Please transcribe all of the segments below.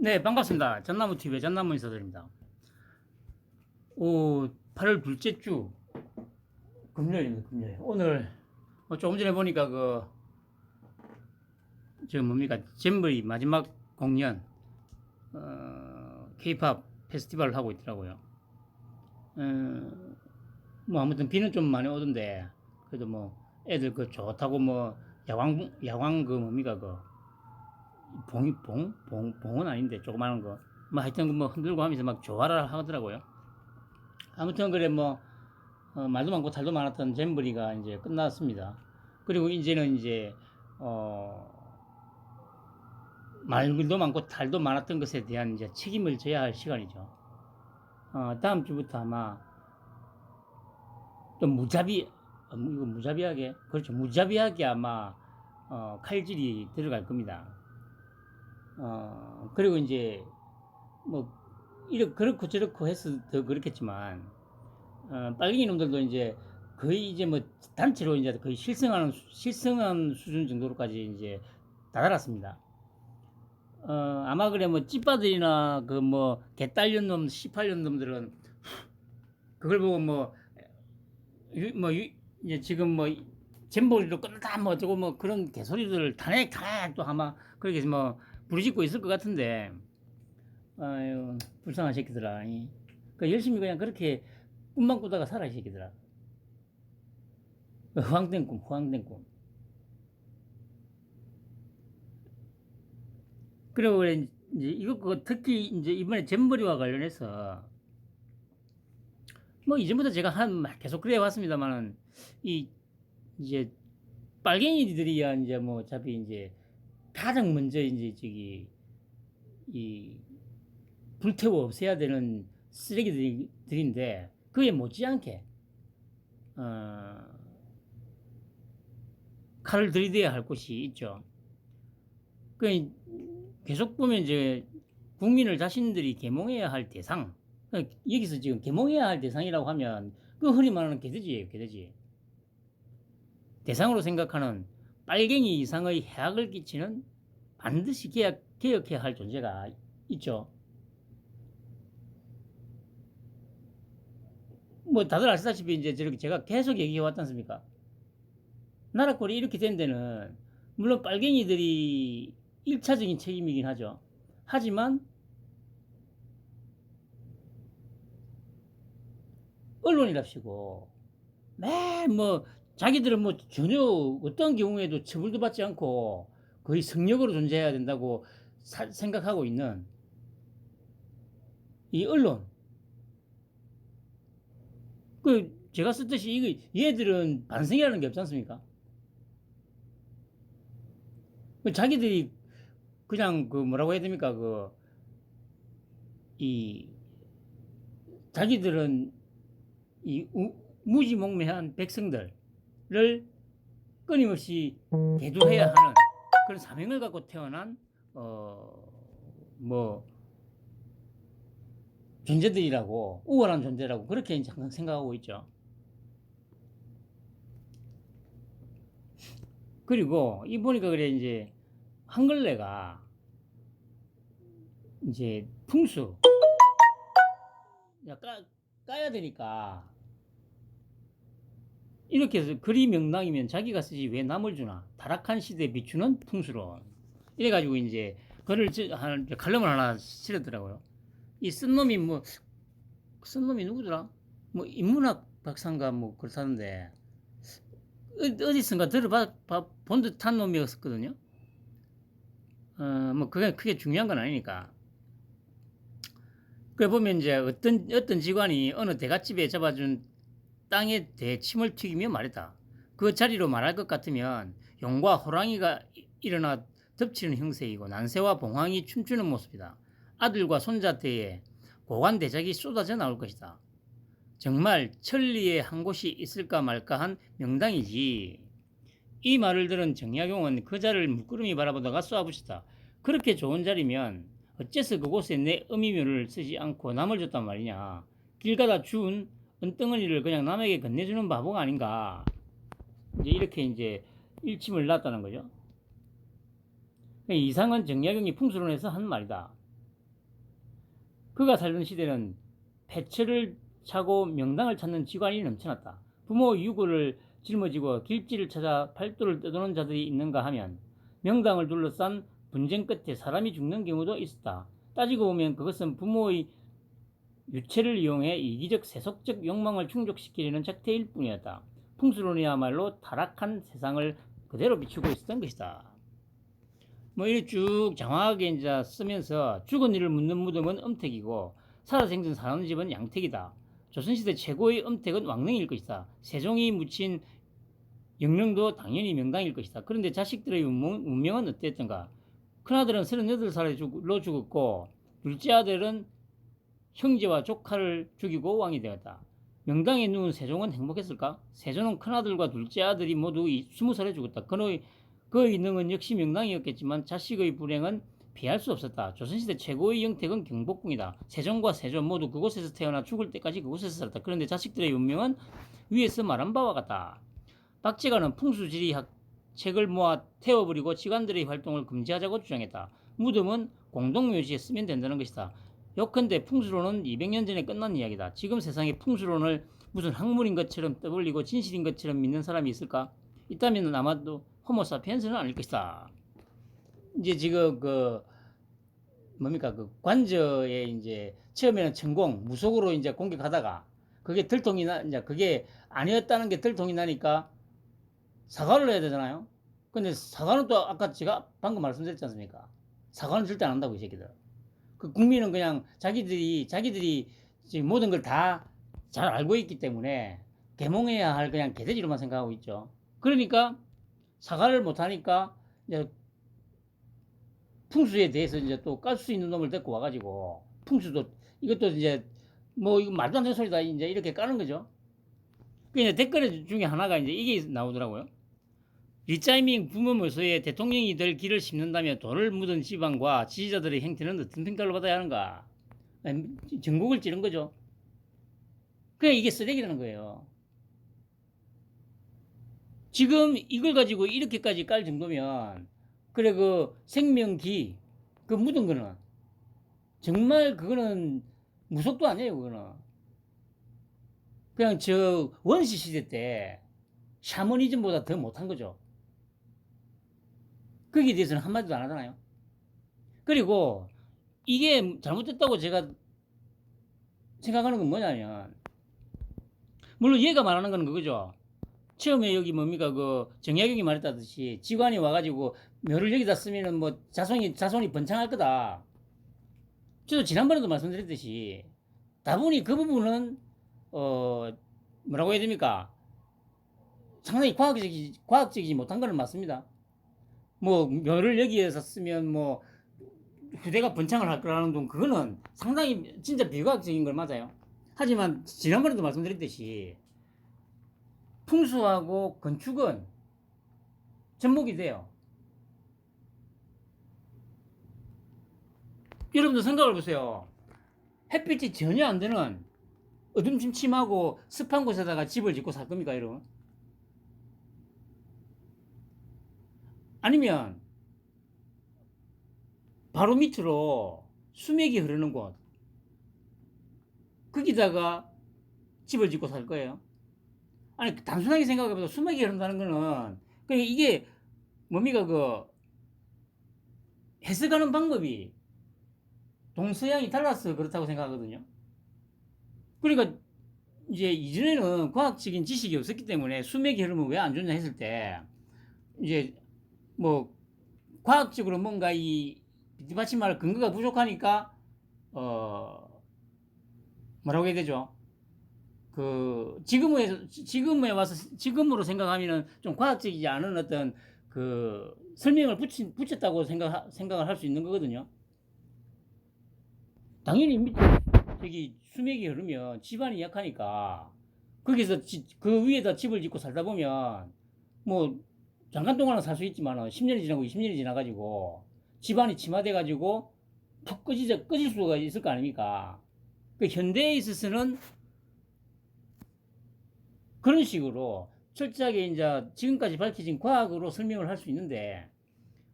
네, 반갑습니다. 전나무TV의 전나무 인사드립니다. 8월 둘째 주 금요일입니다. 금요일. 오늘 조금 전에 보니까 뭡니까 잼버리 마지막 공연 K-팝 페스티벌을 하고 있더라고요. 뭐 아무튼 비는 좀 많이 오던데 그래도 뭐 애들 좋다고 뭐 야광 뭡니까 봉은 아닌데 조그마한 거 뭐 하여튼 뭐 흔들고 하면서 막 조화를 하더라고요. 아무튼 그래 뭐 말도 많고 탈도 많았던 잼버리가 이제 끝났습니다. 그리고 이제는 이제 말도 많고 탈도 많았던 것에 대한 이제 책임을 져야 할 시간이죠. 다음 주부터 아마 좀 무자비하게 그렇죠. 무자비하게 아마 칼질이 들어갈 겁니다. 그리고 이제 뭐 이렇게 그렇고 저렇고 해서 더 그렇겠지만 빨갱이 놈들도 이제 거의 이제 뭐 단체로 이제 거의 실성한 수준 정도로까지 이제 다다랐습니다. 아마 그래 뭐 찌빠들이나 그 뭐 개딸년 놈 18년 놈들은 그걸 보고 이제 지금 뭐 잼버리로 끝났다 뭐 어쩌고 뭐 그런 개소리들을 탄핵 또 아마 그렇게 뭐 부르짖고 있을 것 같은데 아유 불쌍한 새끼들아. 그 열심히 그냥 그렇게 꿈만 꾸다가 살아 이 새끼들아. 후황된 꿈. 그리고 그래 이제 이거 특히 이제 이번에 잼버리와 관련해서 뭐 이전부터 제가 계속 그래 왔습니다만은 이제 빨갱이들이야 이제 뭐 어차피 이제 가장 먼저 이제 이 불태워 없애야 되는 쓰레기들인데 그에 못지않게 칼을 들이대야 할 곳이 있죠. 그 계속 보면 이제 국민을 자신들이 계몽해야 할 대상, 여기서 지금 계몽해야 할 대상이라고 하면 그 흔히 말하는 개돼지예요, 개돼지. 대상으로 생각하는 빨갱이 이상의 해악을 끼치는 반드시 개혁해야 할 존재가 있죠. 뭐 다들 아시다시피 이제 저렇게 제가 계속 얘기해 왔지 않습니까? 나라 꼴이 이렇게 된 데는 물론 빨갱이들이 1차적인 책임이긴 하죠. 하지만 언론이랍시고 매뭐 자기들은 뭐 전혀 어떤 경우에도 처벌도 받지 않고 거의 성역으로 존재해야 된다고 생각하고 있는 이 언론. 제가 썼듯이 얘들은 반성이라는 게 없지 않습니까? 자기들이 그냥 뭐라고 해야 됩니까? 자기들은 무지몽매한 백성들을 끊임없이 대두해야 하는 그런 사명을 갖고 태어난 존재들이라고, 우월한 존재라고 그렇게 항상 생각하고 있죠. 그리고 이 보니까 그래 이제 한글레가 이제 풍수 까야 되니까 이렇게 해서 글이 명랑이면 자기가 쓰지 왜 남을 주나, 타락한 시대에 비추는 풍수론, 이래가지고 이제 글을 칼럼을 하나 실었더라고요. 이 쓴 놈이 누구더라? 뭐 인문학 박사인가 뭐 그렇다는데 어디선가 본 듯한 놈이었거든요. 뭐 그게 크게 중요한 건 아니니까. 그래 보면 이제 어떤 직관이 어느 대갓집에 잡아준 땅에 대침을 튀기며 말했다. 그 자리로 말할 것 같으면 용과 호랑이가 일어나 덮치는 형세이고 난새와 봉황이 춤추는 모습이다. 아들과 손자 때에 고관 대작이 쏟아져 나올 것이다. 정말 천리에 한 곳이 있을까 말까 한 명당이지. 이 말을 들은 정약용은 그 자리를 물끄러미 바라보다가 쏘아붙였다. 그렇게 좋은 자리면 어째서 그곳에 내 어미묘를 쓰지 않고 남을 줬단 말이냐. 길 가다 주운 은덩어리를 그냥 남에게 건네주는 바보가 아닌가. 이제 이렇게 이제 일침을 놨다는 거죠. 이상은 정약용이 풍수론에서 한 말이다. 그가 살던 시대는 폐철을 차고 명당을 찾는 기관이 넘쳐났다. 부모 유고를 짊어지고 길지를 찾아 팔도를 떠도는 자들이 있는가 하면 명당을 둘러싼 분쟁 끝에 사람이 죽는 경우도 있었다. 따지고 보면 그것은 부모의 유체를 이용해 이기적 세속적 욕망을 충족시키려는 작태일 뿐이었다. 풍수론이야말로 타락한 세상을 그대로 비추고 있었던 것이다. 뭐 이렇게 쭉 장황하게 이제 쓰면서 죽은 이를 묻는 무덤은 엄택이고 살아생전 사는 집은 양택이다. 조선시대 최고의 엄택은 왕릉일 것이다. 세종이 묻힌 영릉도 당연히 명당일 것이다. 그런데 자식들의 운명은 어땠던가? 큰아들은 38살로 죽었고 둘째 아들은 형제와 조카를 죽이고 왕이 되었다. 명당에 누운 세종은 행복했을까? 세종은 큰아들과 둘째 아들이 모두 20살에 죽었다. 그의 능은 역시 명당이었겠지만 자식의 불행은 피할 수 없었다. 조선시대 최고의 영택은 경복궁이다. 세종과 세조 모두 그곳에서 태어나 죽을 때까지 그곳에서 살았다. 그런데 자식들의 운명은 위에서 말한 바와 같다. 박제가는 풍수지리학 책을 모아 태워버리고 직관들의 활동을 금지하자고 주장했다. 무덤은 공동묘지에 쓰면 된다는 것이다. 요컨대 풍수론은 200년 전에 끝난 이야기다. 지금 세상에 풍수론을 무슨 학문인 것처럼 떠벌리고 진실인 것처럼 믿는 사람이 있을까? 있다면 아마도 호모사피엔스는 아닐 것이다. 이제 지금 그 관저에 이제 처음에는 천공 무속으로 이제 공격하다가 그게 들통이 이제 그게 아니었다는 게 들통이 나니까 사과를 해야 되잖아요. 근데 사과는 또 아까 제가 방금 말씀드렸지 않습니까? 사과는 절대 안 한다고 이 새끼들. 그 국민은 그냥 자기들이 지금 모든 걸 다 잘 알고 있기 때문에 계몽해야 할 그냥 개돼지로만 생각하고 있죠. 그러니까 사과를 못 하니까 이제 풍수에 대해서 이제 또 깔 수 있는 놈을 데리고 와가지고 풍수도 이것도 이제 뭐 이거 말도 안 되는 소리다 이제 이렇게 까는 거죠. 그 이제 댓글 중에 하나가 이제 이게 나오더라고요. 리짜이밍 부모모소에 대통령이 될 길을 심는다며 돌을 묻은 지방과 지지자들의 행태는 어떤 평가를 받아야 하는가? 전국을 찌른 거죠. 그냥 이게 쓰레기라는 거예요. 지금 이걸 가지고 이렇게까지 깔 정도면 그래 그 생명기 그 묻은 거는 정말 그거는 무속도 아니에요. 그거는 그냥 저 원시 시대 때 샤머니즘보다 더 못한 거죠. 거기에 대해서는 한마디도 안 하잖아요. 그리고 이게 잘못됐다고 제가 생각하는 건 뭐냐면 물론 얘가 말하는 건 그거죠. 처음에 여기 뭡니까 그 정약용이 말했다듯이 직관이 와가지고 묘를 여기다 쓰면은 뭐 자손이 번창할 거다. 저도 지난번에도 말씀드렸듯이 다분히 그 부분은 뭐라고 해야 됩니까? 상당히 과학적이지 못한 거는 맞습니다. 뭐 묘를 여기에서 쓰면 뭐 후대가 번창을 할 거라는 건 그거는 상당히 진짜 비과학적인 걸 맞아요. 하지만 지난번에도 말씀드렸듯이 풍수하고 건축은 접목이 돼요. 여러분들 생각을 보세요. 햇빛이 전혀 안 되는 어둠침침하고 습한 곳에다가 집을 짓고 살 겁니까, 여러분? 아니면 바로 밑으로 수맥이 흐르는 곳 거기다가 집을 짓고 살 거예요. 아니 단순하게 생각해보면 수맥이 흐른다는 거는 그러니까 이게 뭡니까 그 해석하는 방법이 동서양이 달라서 그렇다고 생각하거든요. 그러니까 이제 이전에는 과학적인 지식이 없었기 때문에 수맥이 흐르면 왜 안 좋냐 했을 때 이제 뭐 과학적으로 뭔가 이 뒷받침할 근거가 부족하니까 뭐라고 해야 되죠? 그 지금으로 생각하면은 좀 과학적이지 않은 어떤 그 설명을 붙였다고 생각을 할 수 있는 거거든요. 당연히 밑에 저기 수맥이 흐르면 집안이 약하니까 거기서 그 위에다 집을 짓고 살다 보면 뭐 잠깐 동안은 살 수 있지만 10년이 지나고 20년이 지나가지고 집안이 침하돼가지고 푹 꺼질 수가 있을 거 아닙니까? 그 현대에 있어서는 그런 식으로 철저하게 이제 지금까지 밝혀진 과학으로 설명을 할 수 있는데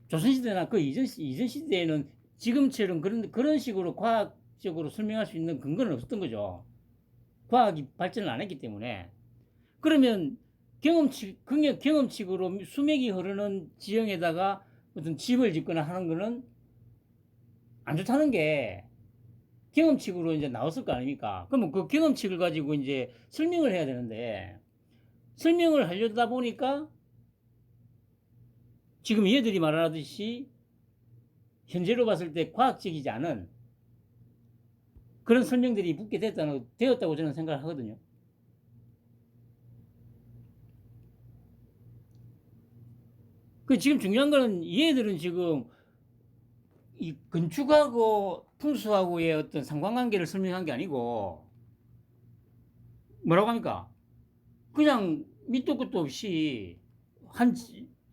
조선시대나 그 이전 시대에는 지금처럼 그런 식으로 과학 과학적으로 설명할 수 있는 근거는 없었던 거죠. 과학이 발전을 안 했기 때문에. 그러면 경험칙으로 수맥이 흐르는 지형에다가 어떤 집을 짓거나 하는 거는 안 좋다는 게 경험칙으로 이제 나왔을 거 아닙니까? 그러면 그 경험칙을 가지고 이제 설명을 해야 되는데, 설명을 하려다 보니까 지금 얘들이 말하듯이 현재로 봤을 때 과학적이지 않은 그런 설명들이 붙게 되었다고 저는 생각을 하거든요. 그 지금 중요한 거는 얘들은 지금 이 건축하고 풍수하고의 어떤 상관관계를 설명한 게 아니고 뭐라고 합니까? 그냥 밑도 끝도 없이 한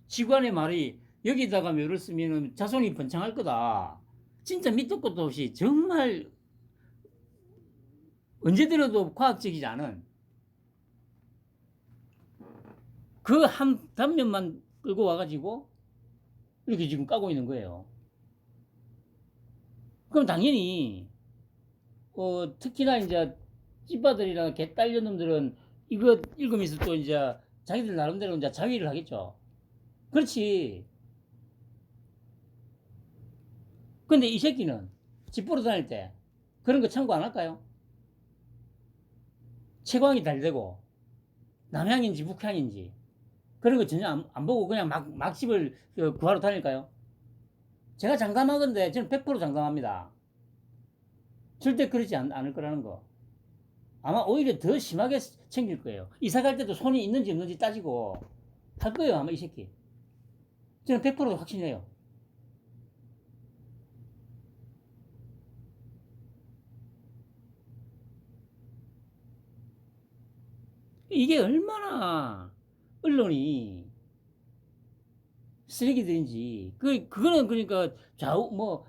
지관의 말이 여기다가 묘를 쓰면 자손이 번창할 거다. 진짜 밑도 끝도 없이 정말 언제 들어도 과학적이지 않은 그 한 단면만 끌고 와가지고 이렇게 지금 까고 있는 거예요. 그럼 당연히 특히나 이제 찐빠들이나 개딸려 놈들은 이거 읽으면서 또 이제 자기들 나름대로 이제 자위를 하겠죠. 그렇지. 근데 이 새끼는 집 보러 다닐 때 그런 거 참고 안 할까요? 채광이 잘 되고 남향인지 북향인지 그런 거 전혀 안 보고 그냥 막 집을 구하러 다닐까요? 제가 장담하건데 저는 100% 장담합니다. 절대 그러지 않을 거라는 거. 아마 오히려 더 심하게 챙길 거예요. 이사 갈 때도 손이 있는지 없는지 따지고 할 거예요, 아마 이 새끼. 저는 100% 확신해요. 이게 얼마나 언론이 쓰레기들인지. 그거는 그러니까 좌우,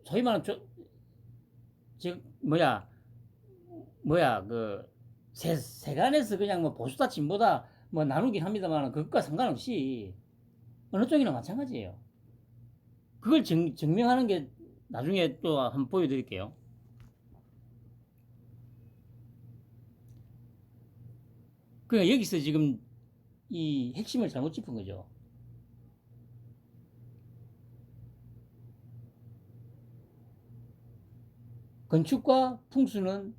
소위 말하는, 뭐야, 세간에서 그냥 뭐 보수다, 진보다 뭐 나누긴 합니다만, 그것과 상관없이 어느 쪽이나 마찬가지예요. 그걸 증명하는 게 나중에 또 한번 보여드릴게요. 그러니까 여기서 지금 이 핵심을 잘못 짚은 거죠. 건축과 풍수는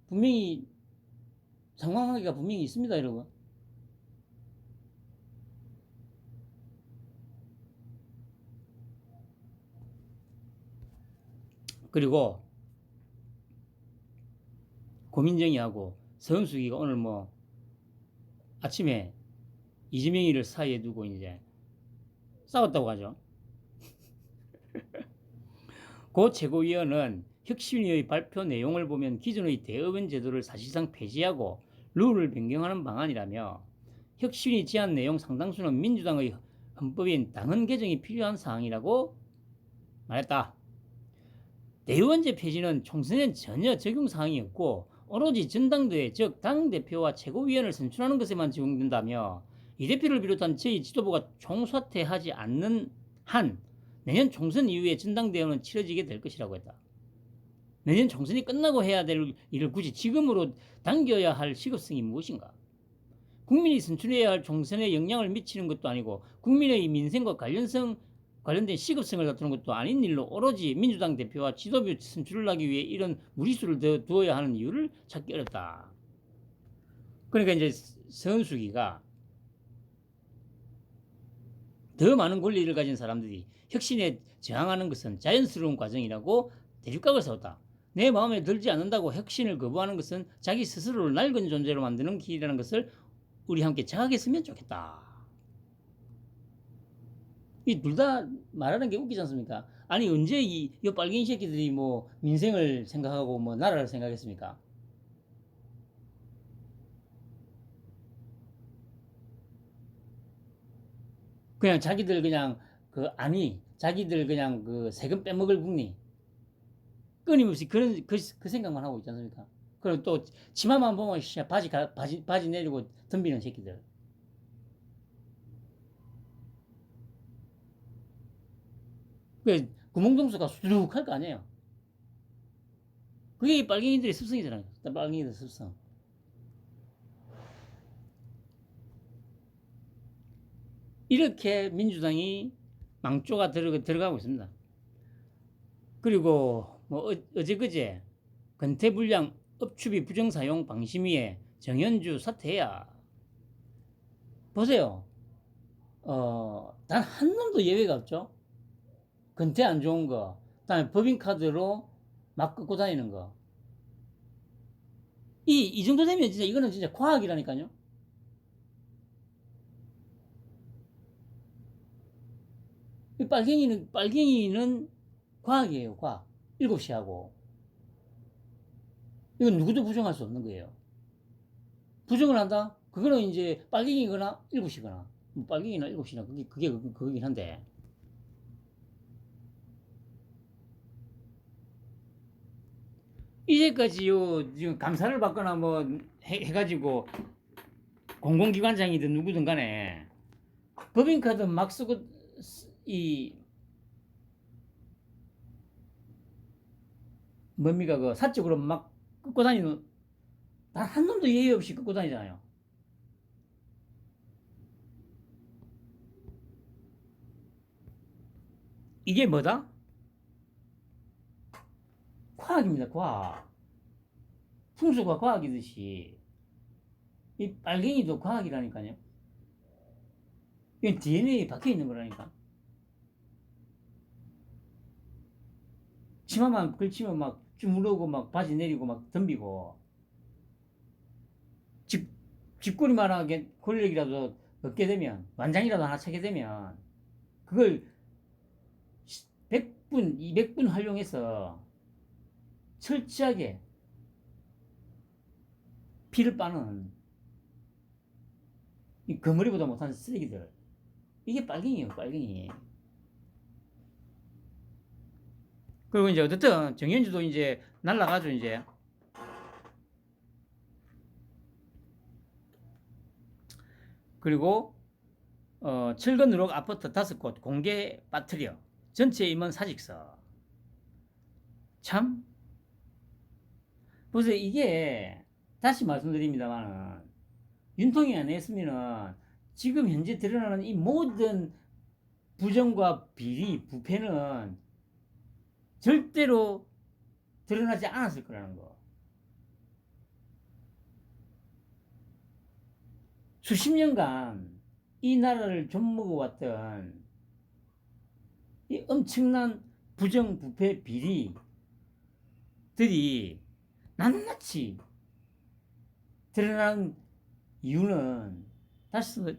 분명히 상관관계가 분명히 있습니다, 여러분. 그리고 고민정이하고 서은숙이가 오늘 뭐 아침에 이재명이를 사이에 두고 이제 싸웠다고 하죠. 고 최고위원은 혁신위의 발표 내용을 보면 기존의 대의원 제도를 사실상 폐지하고 룰을 변경하는 방안이라며 혁신위 제안 내용 상당수는 민주당의 헌법인 당헌 개정이 필요한 사항이라고 말했다. 대의원제 폐지는 총선엔 전혀 적용 사항이 없고 오로지 전당대회 즉 당대표와 최고위원을 선출하는 것에만 적용된다며 이 대표를 비롯한 저희 지도부가 총사퇴하지 않는 한 내년 총선 이후에 전당대회는 치러지게 될 것이라고 했다. 내년 총선이 끝나고 해야 될 일을 굳이 지금으로 당겨야 할 시급성이 무엇인가? 국민이 선출해야 할 총선에 영향을 미치는 것도 아니고 국민의 민생과 관련된 시급성을 다투는 것도 아닌 일로 오로지 민주당 대표와 지도부 선출을 하기 위해 이런 무리수를 더 두어야 하는 이유를 찾기 어렵다. 그러니까 이제 서은숙이가 더 많은 권리를 가진 사람들이 혁신에 저항하는 것은 자연스러운 과정이라고 대립각을 세웠다. 내 마음에 들지 않는다고 혁신을 거부하는 것은 자기 스스로를 낡은 존재로 만드는 길이라는 것을 우리 함께 자각했으면 좋겠다. 이 둘 다 말하는 게 웃기지 않습니까? 아니 언제 이 빨갱이 새끼들이 뭐 민생을 생각하고 뭐 나라를 생각했습니까? 그냥 자기들 그냥 자기들 그냥 그 세금 빼먹을 국리 끊임없이 그 생각만 하고 있지 않습니까? 그리고 또 치마만 보면 바지 내리고 덤비는 새끼들. 그 구멍동수가 수룩할 거 아니에요. 그게 빨갱이들의 습성이잖아요. 빨갱이들 습성. 이렇게 민주당이 망조가 들어가고 있습니다. 그리고 뭐 어제그제 건태불량 업추비 부정사용 방심위에 정현주 사퇴해야. 보세요. 단 한 놈도 예외가 없죠. 건태 안 좋은 거, 그다음에 법인카드로 막 끊고 다니는 거. 이 정도 되면 진짜 이거는 진짜 과학이라니까요. 빨갱이는 과학이에요, 과학. 7시 하고. 이건 누구도 부정할 수 없는 거예요. 부정을 한다? 그거는 이제 빨갱이거나 7시거나. 뭐 빨갱이나 7시나 그거긴 한데. 이제까지요, 지금 감사를 받거나 뭐 해가지고 공공기관장이든 누구든 간에 법인카드 막 쓰고 뭡니까, 그 사적으로 막 끊고 다니는, 단 한 놈도 예의 없이 끊고 다니잖아요. 이게 뭐다? 과학입니다, 과학. 풍수가 과학이듯이 이 빨갱이도 과학이라니까요. 이건 DNA에 박혀 있는 거라니까. 치마만 걸치면 막 주무르고 막 바지 내리고 막 덤비고, 집꼬리만하게 권력이라도 얻게 되면, 완장이라도 하나 차게 되면 그걸 100분 200분 활용해서 철저하게 피를 빠는 이 거머리보다 못한 쓰레기들, 이게 빨갱이에요, 빨갱이. 그리고 이제 어쨌든 정현주도 이제 날라가죠, 이제. 그리고 철근 누럭 아파트 5곳 공개 빠뜨려 전체 임원 사직서. 참 보세요. 이게 다시 말씀드립니다만, 윤통이 안 했으면은 지금 현재 드러나는 이 모든 부정과 비리, 부패는 절대로 드러나지 않았을 거라는 거. 수십 년간 이 나라를 좀먹어왔던 이 엄청난 부정, 부패, 비리들이 낱낱이 드러난 이유는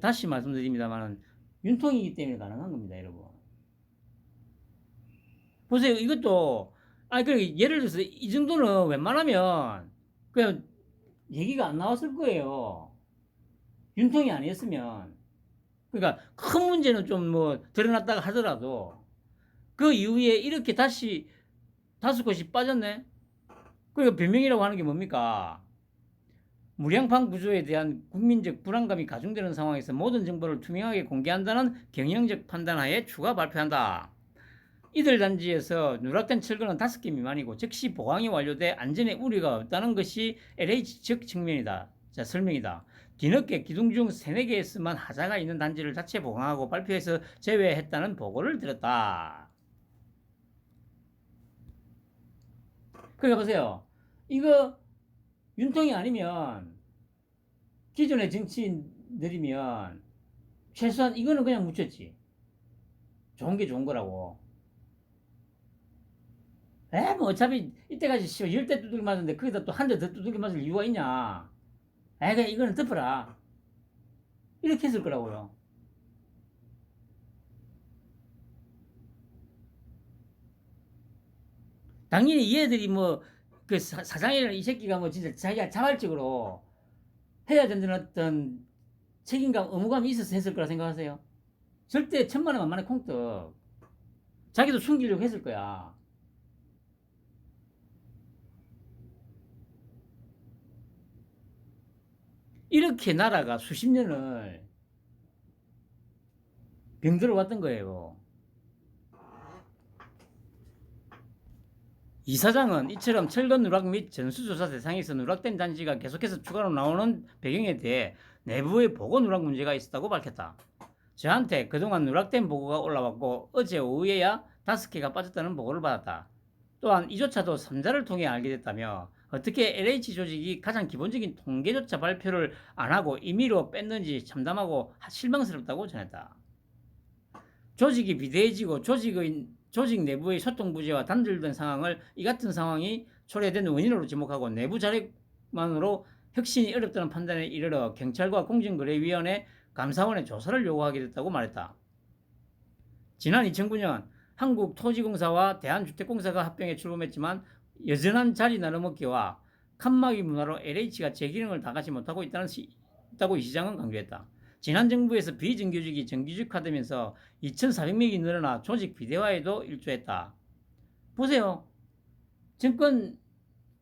다시 말씀드립니다만, 윤통이기 때문에 가능한 겁니다, 여러분. 보세요. 이것도 예를 들어서 이 정도는 웬만하면 그냥 얘기가 안 나왔을 거예요. 윤통이 아니었으면. 그러니까 큰 문제는 좀 뭐 드러났다가 하더라도 그 이후에 이렇게 다시 5곳이 빠졌네. 그러니까 변명이라고 하는 게 뭡니까? 무량판 구조에 대한 국민적 불안감이 가중되는 상황에서 모든 정보를 투명하게 공개한다는 경영적 판단하에 추가 발표한다. 이들 단지에서 누락된 철근은 5개 미만이고 즉시 보강이 완료돼 안전에 우려가 없다는 것이 LH 측 측면이다. 자, 설명이다. 뒤늦게 기둥 중 3-4개에서만 하자가 있는 단지를 자체 보강하고 발표해서 제외했다는 보고를 들었다. 그러니까 보세요. 이거 윤통이 아니면, 기존의 정치인들이면 최소한 이거는 그냥 묻혔지. 좋은 게 좋은 거라고. 뭐 어차피 이때까지 10대 두들기 맞았는데 거기다 또 한 대 더 두들기 맞을 이유가 있냐. 그냥 이거는 덮어라. 이렇게 했을 거라고요. 당연히 얘들이 뭐 그 사장이라는 이 새끼가 뭐 진짜 자기가 자발적으로 해야 된다는 어떤 책임감, 의무감이 있어서 했을 거라 생각하세요? 절대 1,000만 원 만만의 콩떡. 자기도 숨기려고 했을 거야. 이렇게 나라가 수십 년을 병들어 왔던 거예요. 이사장은 이처럼 철거 누락 및 전수조사 대상에서 누락된 단지가 계속해서 추가로 나오는 배경에 대해 내부의 보고 누락 문제가 있었다고 밝혔다. 저한테 그동안 누락된 보고가 올라왔고 어제 오후에야 5개가 빠졌다는 보고를 받았다. 또한 이조차도 3자를 통해 알게 됐다며 어떻게 LH 조직이 가장 기본적인 통계조차 발표를 안 하고 임의로 뺐는지 참담하고 실망스럽다고 전했다. 조직이 비대해지고 조직 내부의 소통 부재와 단절된 상황을 이 같은 상황이 초래된 원인으로 지목하고 내부 자력만으로 혁신이 어렵다는 판단에 이르러 경찰과 공정거래위원회 감사원에 조사를 요구하게 됐다고 말했다. 지난 2009년 한국토지공사와 대한주택공사가 합병해 출범했지만 여전한 자리 나눠먹기와 칸막이 문화로 LH가 제 기능을 다하지 못하고 있다고 이 시장은 강조했다. 지난 정부에서 비정규직이 정규직화되면서 2,400명이 늘어나 조직 비대화에도 일조했다. 보세요.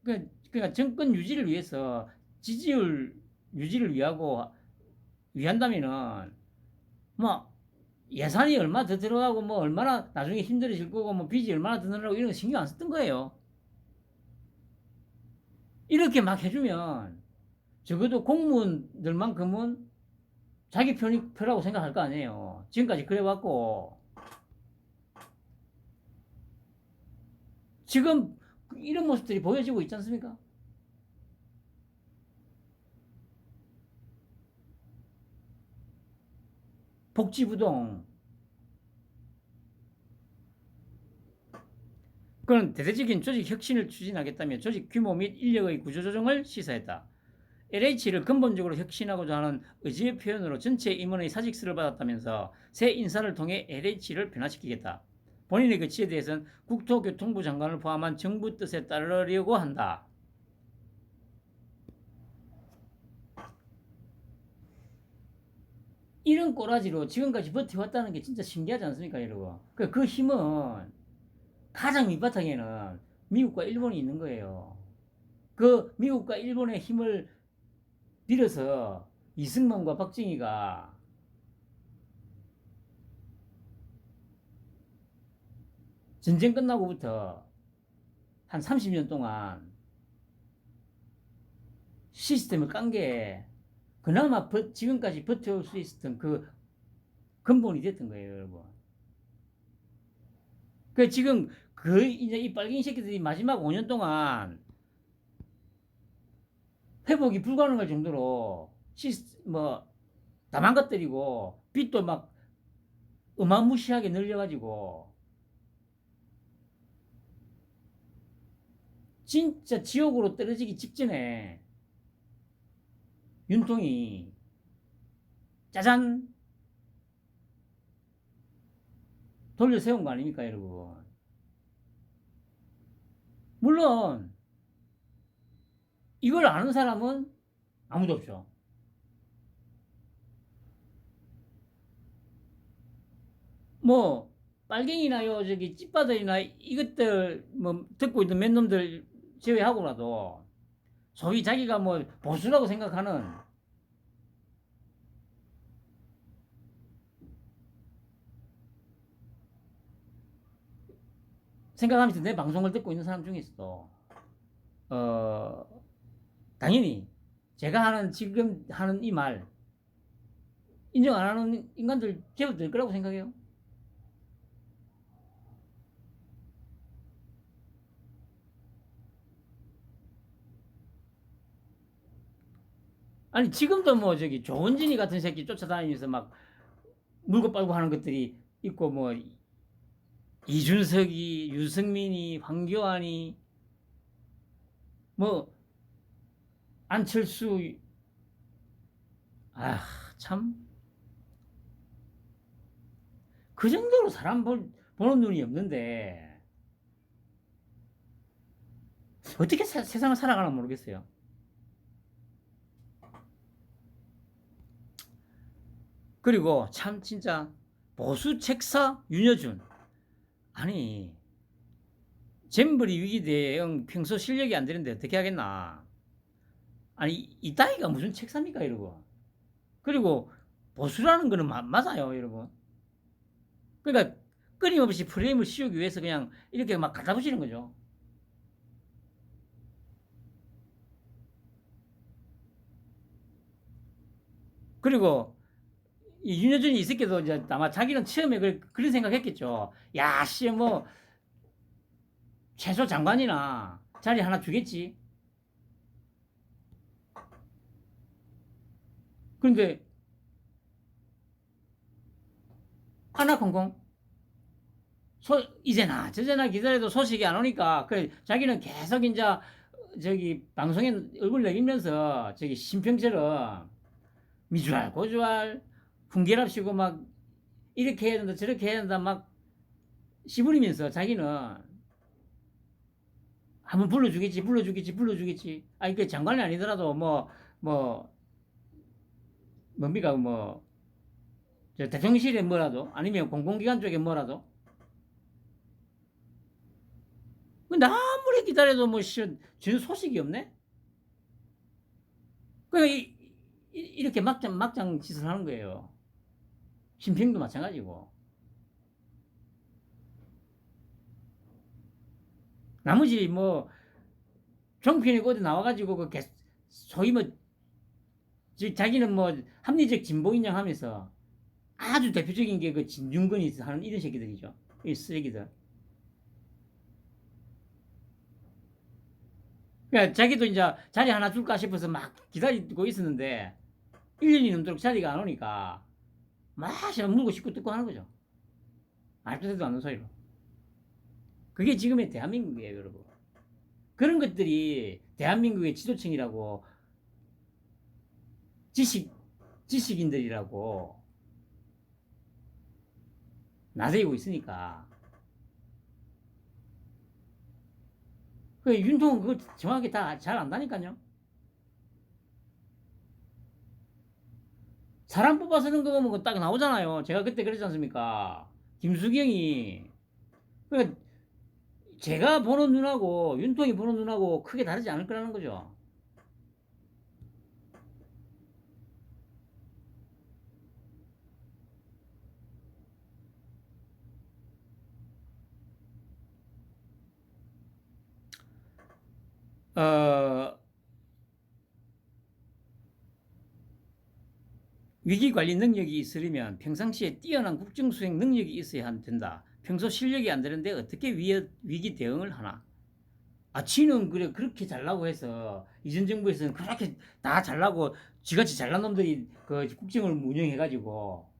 그러니까 정권 유지를 위해서 지지율 유지를 위한다면은 뭐 예산이 얼마 더 들어가고 뭐 얼마나 나중에 힘들어질 거고 뭐 빚이 얼마나 더 늘어나고 이런 거 신경 안 썼던 거예요. 이렇게 막 해주면 적어도 공무원들만큼은 자기 표라고 생각할 거 아니에요. 지금까지 그래왔고 지금 이런 모습들이 보여지고 있지 않습니까? 복지부동 그는 대대적인 조직 혁신을 추진하겠다며 조직 규모 및 인력의 구조조정을 시사했다. LH를 근본적으로 혁신하고자 하는 의지의 표현으로 전체 임원의 사직서를 받았다면서 새 인사를 통해 LH를 변화시키겠다. 본인의 거치에 대해서는 국토교통부 장관을 포함한 정부 뜻에 따르려고 한다. 이런 꼬라지로 지금까지 버텨왔다는 게 진짜 신기하지 않습니까, 여러분? 그 힘은 가장 밑바탕에는 미국과 일본이 있는 거예요. 그 미국과 일본의 힘을 빌어서 이승만과 박정희가 전쟁 끝나고부터 한 30년 동안 시스템을 깐 게 그나마 지금까지 버텨올 수 있었던 그 근본이 됐던 거예요, 여러분. 그 지금 이제 이 빨갱이 새끼들이 마지막 5년 동안 회복이 불가능할 정도로 다 망가뜨리고 빚도 막 어마무시하게 늘려가지고 진짜 지옥으로 떨어지기 직전에 윤통이 짜잔 돌려 세운 거 아닙니까, 여러분? 물론 이걸 아는 사람은 아무도 없죠. 뭐 빨갱이나요 저기 찌빠들이나 이것들 뭐 듣고 있는 몇 놈들 제외하고라도 소위 자기가 뭐 보수라고 생각하는 생각하면서 내 방송을 듣고 있는 사람 중에서도 당연히 제가 지금 하는 이 말 인정 안 하는 인간들 제법 될 거라고 생각해요. 아니 지금도 뭐 저기 조은진이 같은 새끼 쫓아다니면서 막 물고 빨고 하는 것들이 있고 뭐 이준석이 유승민이 황교안이 뭐 안철수 참 그 정도로 사람 보는 눈이 없는데 어떻게 세상을 살아가나 모르겠어요. 그리고 참 진짜 보수 책사 윤여준 아니 잼버리 위기 대응 평소 실력이 안 되는데 어떻게 하겠나. 아니 이 따위가 무슨 책사입니까 여러분. 그리고 보수라는 거는 맞아요 여러분. 그러니까 끊임없이 프레임을 씌우기 위해서 그냥 이렇게 막 갖다 붙이는 거죠. 그리고 이 윤여준이 이 새끼도 이제 아마 자기는 처음에 그런 생각했겠죠. 야, 씨, 뭐 최소 장관이나 자리 하나 주겠지. 그런데 하나콩콩 이제나 저제나 기다려도 소식이 안 오니까 그래 자기는 계속 이제 저기 방송에 얼굴 내리면서 저기 심평처럼 미주알 고주알 훈계랍시고 막 이렇게 해야 된다 저렇게 해야 된다 막 씨부리면서 자기는 한번 불러주겠지. 아, 이게 장관이 아니더라도 뭐, 뭡니까, 저 대통령실에 뭐라도, 아니면 공공기관 쪽에 뭐라도. 근데 아무리 기다려도 준 소식이 없네? 그러니까 이렇게 막장 짓을 하는 거예요. 심평도 마찬가지고. 나머지 종편이 어디 나와가지고 소위 자기는 합리적 진보인양 하면서 아주 대표적인 게 그 진중권이 하는 이런 새끼들이죠. 이 쓰레기들. 그러니까 자기도 이제 자리 하나 줄까 싶어서 막 기다리고 있었는데 1년이 넘도록 자리가 안 오니까 막 물고 씻고 뜯고 하는 거죠. 말도 되도 않는 소리로. 그게 지금의 대한민국이에요, 여러분. 그런 것들이 대한민국의 지도층이라고 지식인들이라고 나대고 있으니까. 그 윤통은 그거 정확히 다 잘 안다니까요. 사람 뽑아 서는 거 보면 딱 나오잖아요. 제가 그때 그랬지 않습니까? 김수경이. 그러니까 제가 보는 눈하고 윤통이 보는 눈하고 크게 다르지 않을 거라는 거죠. 어, 위기 관리 능력이 있으려면 평상시에 뛰어난 국정 수행 능력이 있어야 된다. 평소 실력이 안 되는데 어떻게 위기 대응을 하나? 아, 지는 그렇게 잘나고 해서 이전 정부에서는 그렇게 다 잘나고 지같이 잘난 놈들이 그 국정을 운영해가지고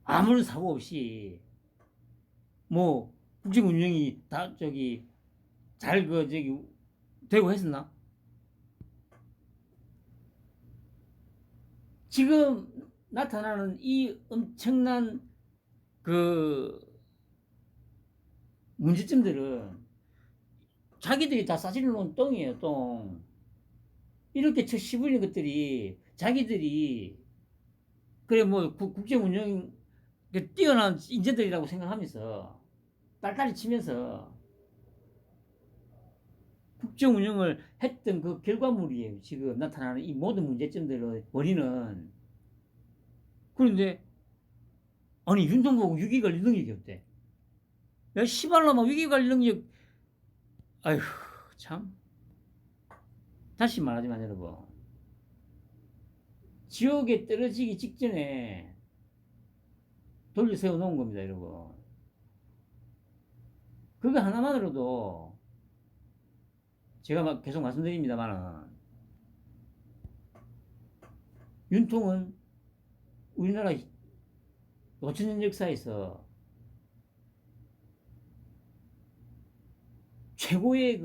아무런 사고 없이 국정 운영이 다 잘 되고 했었나? 지금 나타나는 이 엄청난 그 문제점들은 자기들이 다 싸질러놓은 똥이에요, 똥. 이렇게 씹으는 것들이 자기들이 그래 국정 운영 뛰어난 인재들이라고 생각하면서 딸딸이 치면서 국정 운영을 했던 그 결과물이에요. 지금 나타나는 이 모든 문제점들의 원인은. 그런데 아니 윤동국 위기관리 능력이 없대. 야 씨발놈아 위기관리 능력. 아휴 참. 다시 말하지만 여러분 지옥에 떨어지기 직전에 돌려 세워놓은 겁니다 여러분. 그거 하나만으로도 제가 계속 말씀드립니다만은 윤통은 우리나라 5천년 역사에서 최고의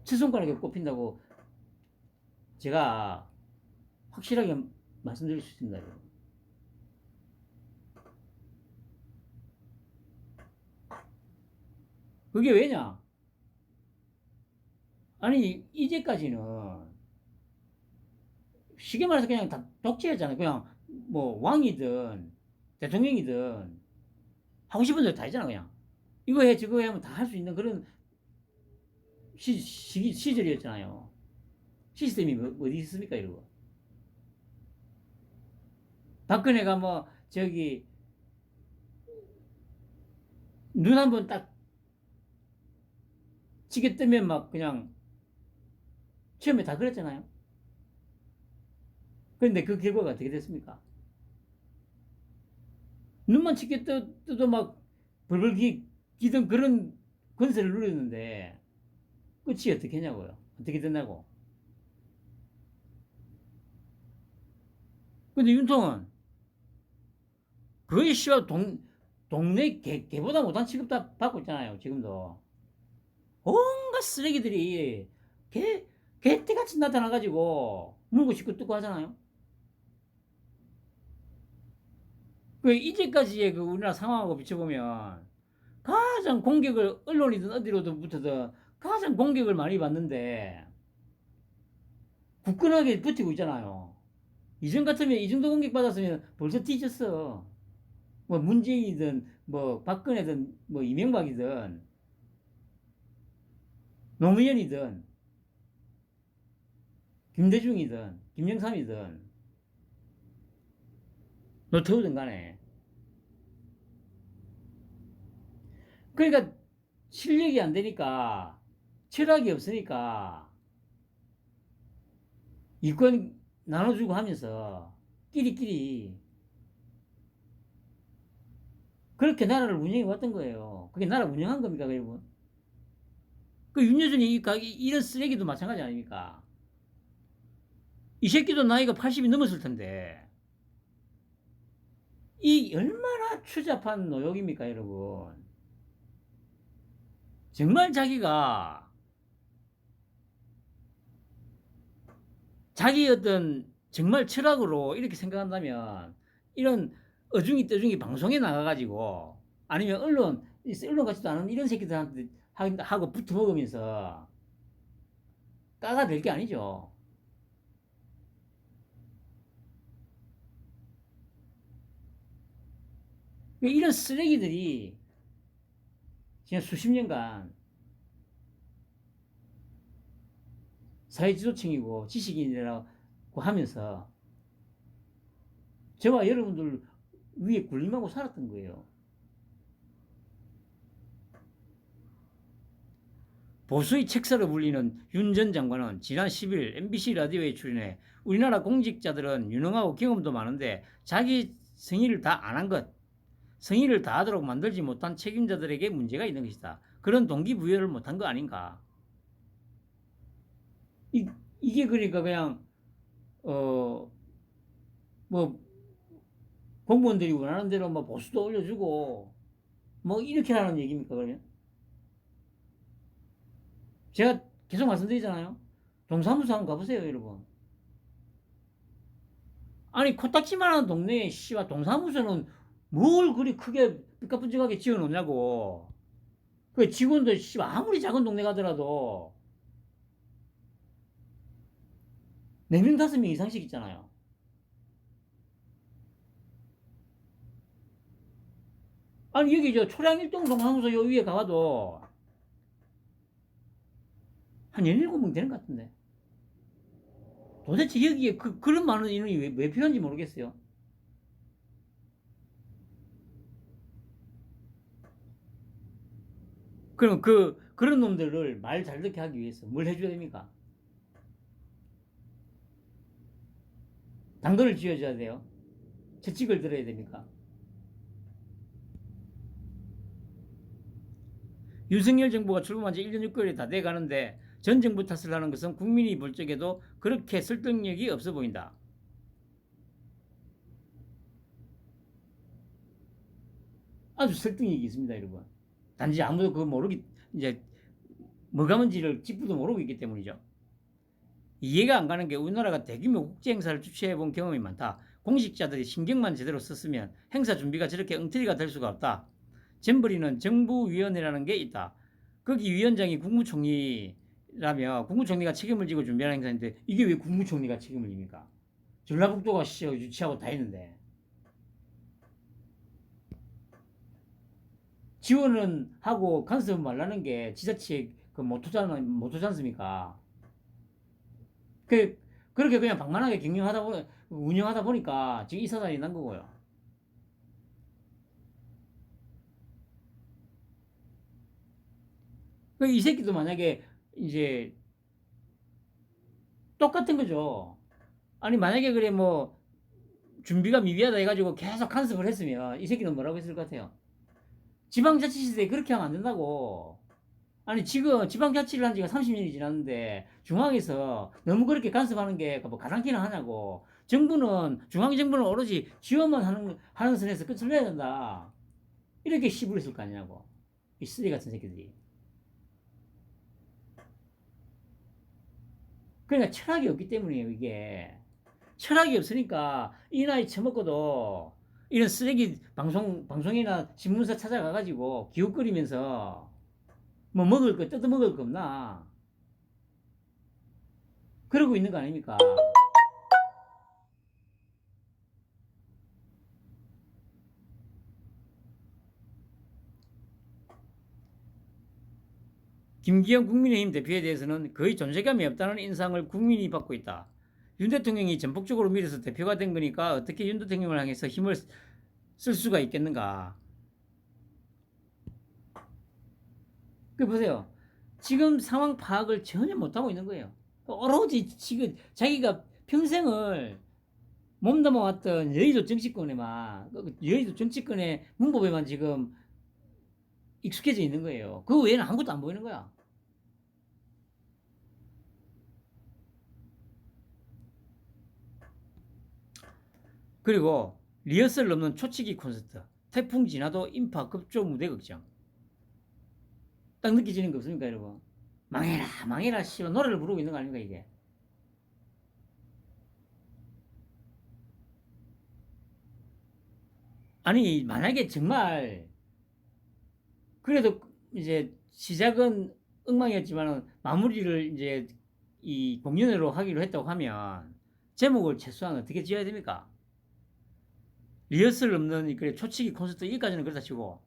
첫손가락에 꼽힌다고 제가 확실하게 말씀드릴 수 있습니다. 그게 왜냐? 아니 이제까지는 쉽게 말해서 그냥 다 독재였잖아요. 그냥 왕이든 대통령이든 하고 싶은 대로 다 했잖아. 그냥 이거 해 저거 해 하면 다 할 수 있는 그런 시절이었잖아요. 시스템이 어디 있습니까 이러고. 박근혜가 눈 한번 딱 치게 뜨면 그냥 처음에 다 그랬잖아요. 그런데 그 결과가 어떻게 됐습니까? 눈만 치게 떠도 막 벌벌 기던 그런 권세를 누렸는데 끝이 어떻게 했냐고요. 어떻게 됐냐고. 근데 윤통은 거의 씨와 동네 개보다 못한 취급 다 받고 있잖아요. 지금도. 온갖 쓰레기들이 개떼같이 나타나가지고 물고 씻고 뜯고 하잖아요. 그 이제까지의 그 우리나라 상황하고 비춰보면 가장 공격을 언론이든 어디로든 붙어든 가장 공격을 많이 받는데 굳건하게 버티고 있잖아요. 이전 같으면 이 정도 공격 받았으면 벌써 뒤졌어. 뭐 문재인이든 뭐 박근혜든 뭐 이명박이든 노무현이든 김대중이든 김영삼이든 노태우든 간에. 그러니까 실력이 안 되니까 철학이 없으니까 이권 나눠주고 하면서 끼리끼리 그렇게 나라를 운영해 왔던 거예요. 그게 나라 운영한 겁니까, 여러분? 그 윤여준이 이런 쓰레기도 마찬가지 아닙니까? 이 새끼도 나이가 80이 넘었을 텐데 이 얼마나 추잡한 노역입니까, 여러분? 정말 자기가 자기 어떤 정말 철학으로 이렇게 생각한다면 이런 어중이 떠중이 방송에 나가가지고 아니면 언론 같지도 않은 이런 새끼들한테 하고 붙어 먹으면서 까가 될 게 아니죠. 이런 쓰레기들이 지난 수십 년간 사회지도층이고 지식인이라고 하면서 저와 여러분들 위에 군림하고 살았던 거예요. 보수의 책사로 불리는 윤 전 장관은 지난 10일 MBC 라디오에 출연해 우리나라 공직자들은 유능하고 경험도 많은데 자기 성의를 다 안 한 것, 성의를 다하도록 만들지 못한 책임자들에게 문제가 있는 것이다. 그런 동기부여를 못한 거 아닌가. 이게 그러니까 그냥 뭐 공무원들이 원하는 대로 뭐 보수도 올려주고 뭐 이렇게 하는 얘기입니까 그러면? 제가 계속 말씀드리잖아요. 동사무소 한번 가보세요 여러분. 아니 코딱지만한 동네에 씨와 동사무소는 뭘 그리 크게 삐까뻔쩍하게 지어놓냐고. 그 직원들 씨 아무리 작은 동네 가더라도 4명 5명 이상씩 있잖아요. 아니 여기 저 초량 일동 동사무소 요 위에 가봐도 한 17명 되는 것 같은데 도대체 여기에 그런 많은 인원이 왜 필요한지 모르겠어요. 그럼 그런 놈들을 말 잘 듣게 하기 위해서 뭘 해줘야 됩니까? 당근을 쥐어줘야 돼요. 채찍을 들어야 됩니까? 윤석열 정부가 출범한 지 1년 6개월이 다 돼가는데 전 정부 탓을 하는 것은 국민이 볼 적에도 그렇게 설득력이 없어 보인다. 아주 설득력이 있습니다, 여러분. 단지 아무도 그거 모르기 이제 뭐가 뭔지를 직부도 모르고 있기 때문이죠. 이해가 안 가는 게 우리나라가 대규모 국제 행사를 주최해 본 경험이 많다. 공식자들이 신경만 제대로 썼으면 행사 준비가 저렇게 엉터리가 될 수가 없다. 잼버리는 정부위원회라는 게 있다. 거기 위원장이 국무총리라며 국무총리가 책임을 지고 준비하는 행사인데 이게 왜 국무총리가 책임을 집니까? 전라북도가 유치하고 다 했는데 지원은 하고 간섭 말라는 게 지자체 그 모토지 않습니까? 그렇게 그냥 방만하게 운영하다 보니까 지금 이 사단이 난 거고요. 이 새끼도 만약에 이제 똑같은 거죠. 아니 만약에 그래 뭐 준비가 미비하다 해가지고 계속 간섭을 했으면 이 새끼는 뭐라고 했을 것 같아요? 지방자치시대에 그렇게 하면 안 된다고. 아니 지금 지방자치를 한 지가 30년이 지났는데 중앙에서 너무 그렇게 간섭하는 게 뭐 가상키나 하냐고. 중앙정부는 오로지 지원만 하는 선에서 끝을 내야 된다. 이렇게 시부했을 거 아니냐고. 이 쓰레기 같은 새끼들이. 그러니까 철학이 없기 때문이에요, 이게. 철학이 없으니까 이 나이 처먹고도 이런 쓰레기 방송이나 신문사 찾아가가지고 기웃거리면서 뭐 먹을 거, 뜯어 먹을 거 없나. 그러고 있는 거 아닙니까? 김기현 국민의힘 대표에 대해서는 거의 존재감이 없다는 인상을 국민이 받고 있다. 윤 대통령이 전폭적으로 밀어서 대표가 된 거니까 어떻게 윤 대통령을 향해서 힘을 쓸 수가 있겠는가. 그 보세요. 지금 상황 파악을 전혀 못하고 있는 거예요. 오로지 지금 자기가 평생을 몸담아왔던 여의도 정치권에만, 여의도 정치권의 문법에만 지금 익숙해져 있는 거예요. 그 외에는 아무것도 안 보이는 거야. 그리고 리허설 없는 초치기 콘서트, 태풍 지나도 인파 급조 무대 극장. 딱 느껴지는 거 없습니까, 여러분? 망해라, 망해라, 씨발 노래를 부르고 있는 거 아닙니까, 이게? 아니, 만약에 정말 그래도 이제 시작은 엉망이었지만 마무리를 이제 이 공연으로 하기로 했다고 하면 제목을 최소한 어떻게 지어야 됩니까? 리허설 없는 그래 초치기 콘서트 여기까지는 그렇다 치고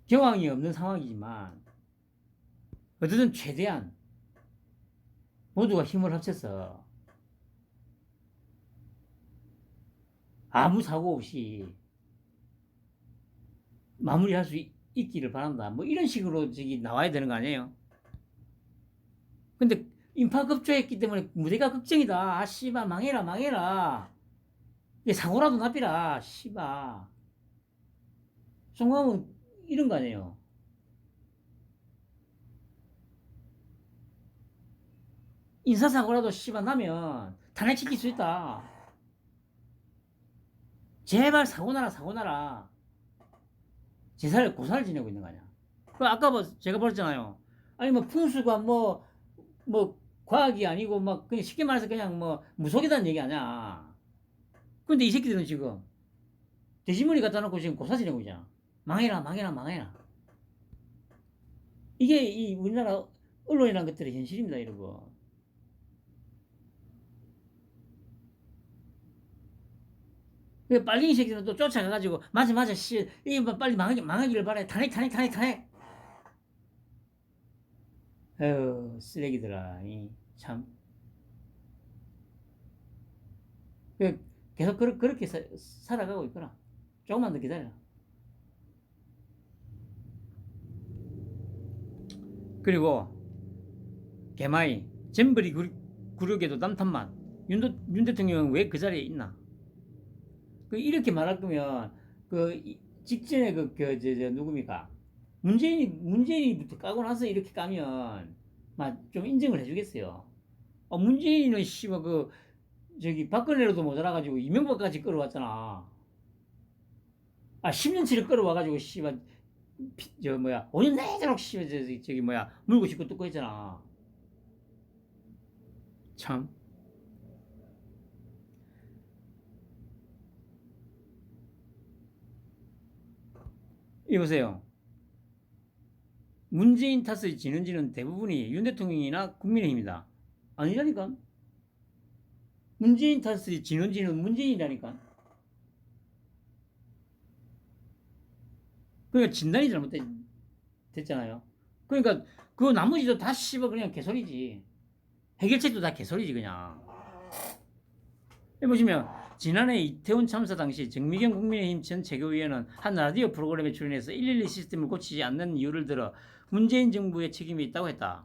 경황이 없는 상황이지만 어쨌든 최대한 모두가 힘을 합쳐서 아무 사고 없이 마무리할 수 있기를 바란다. 뭐 이런 식으로 저기 나와야 되는 거 아니에요? 근데 인파 급조했기 때문에 무대가 걱정이다. 아 씨발 망해라 망해라. 사고라도 나비라 씨발. 송강은 이런 거 아니에요? 인사사고라도 씨발 나면 탄핵시킬 수 있다. 제발 사고나라 사고나라. 제사를 고사를 지내고 있는 거 아니야. 그 아까 뭐 제가 벌었잖아요. 아니 뭐 풍수가 뭐 과학이 아니고 막 그냥 쉽게 말해서 그냥 뭐 무속이라는 얘기 아니야. 근데 이 새끼들은 지금 돼지머리 갖다 놓고 지금 고사 지내고 있잖아. 망해라 망해라 망해라. 이게 이 우리나라 언론이라는 것들의 현실입니다, 여러분. 빨리 이 새끼들은 또 쫓아가가지고 맞아 맞아 씨 이거 빨리 망하기를 바래. 탄핵 탄핵 탄핵 탄핵. 에휴 쓰레기들아 참. 계속 그렇게 살아가고 있거나 조금만 더 기다려. 그리고 개마이 잼버리 구력에도 남탄만 윤 대통령은 왜 그 자리에 있나? 이렇게 말할 거면 그 직전에 누굽니까? 문재인이부터 까고 나서 이렇게 까면 좀 인정을 해주겠어요. 문재인은 씨발 저기 박근혜로도 모자라가지고 이명박까지 끌어왔잖아. 10년치를 끌어와가지고 씨발 5년 내도록 씨발 저기 물고 싶고 뜯고 했잖아. 참. 이보세요. 문재인 탓을 지는지는 대부분이 윤 대통령이나 국민의힘이다. 아니라니까. 문재인 탓을 지는지는 문재인이라니까. 그러니까 진단이 잘못됐잖아요. 그러니까 그 나머지도 다 씨발 그냥 개소리지. 해결책도 다 개소리지 그냥. 보시면 지난해 이태원 참사 당시 정미경 국민의힘 전 최고위원은 한 라디오 프로그램에 출연해서 112 시스템을 고치지 않는 이유를 들어 문재인 정부의 책임이 있다고 했다.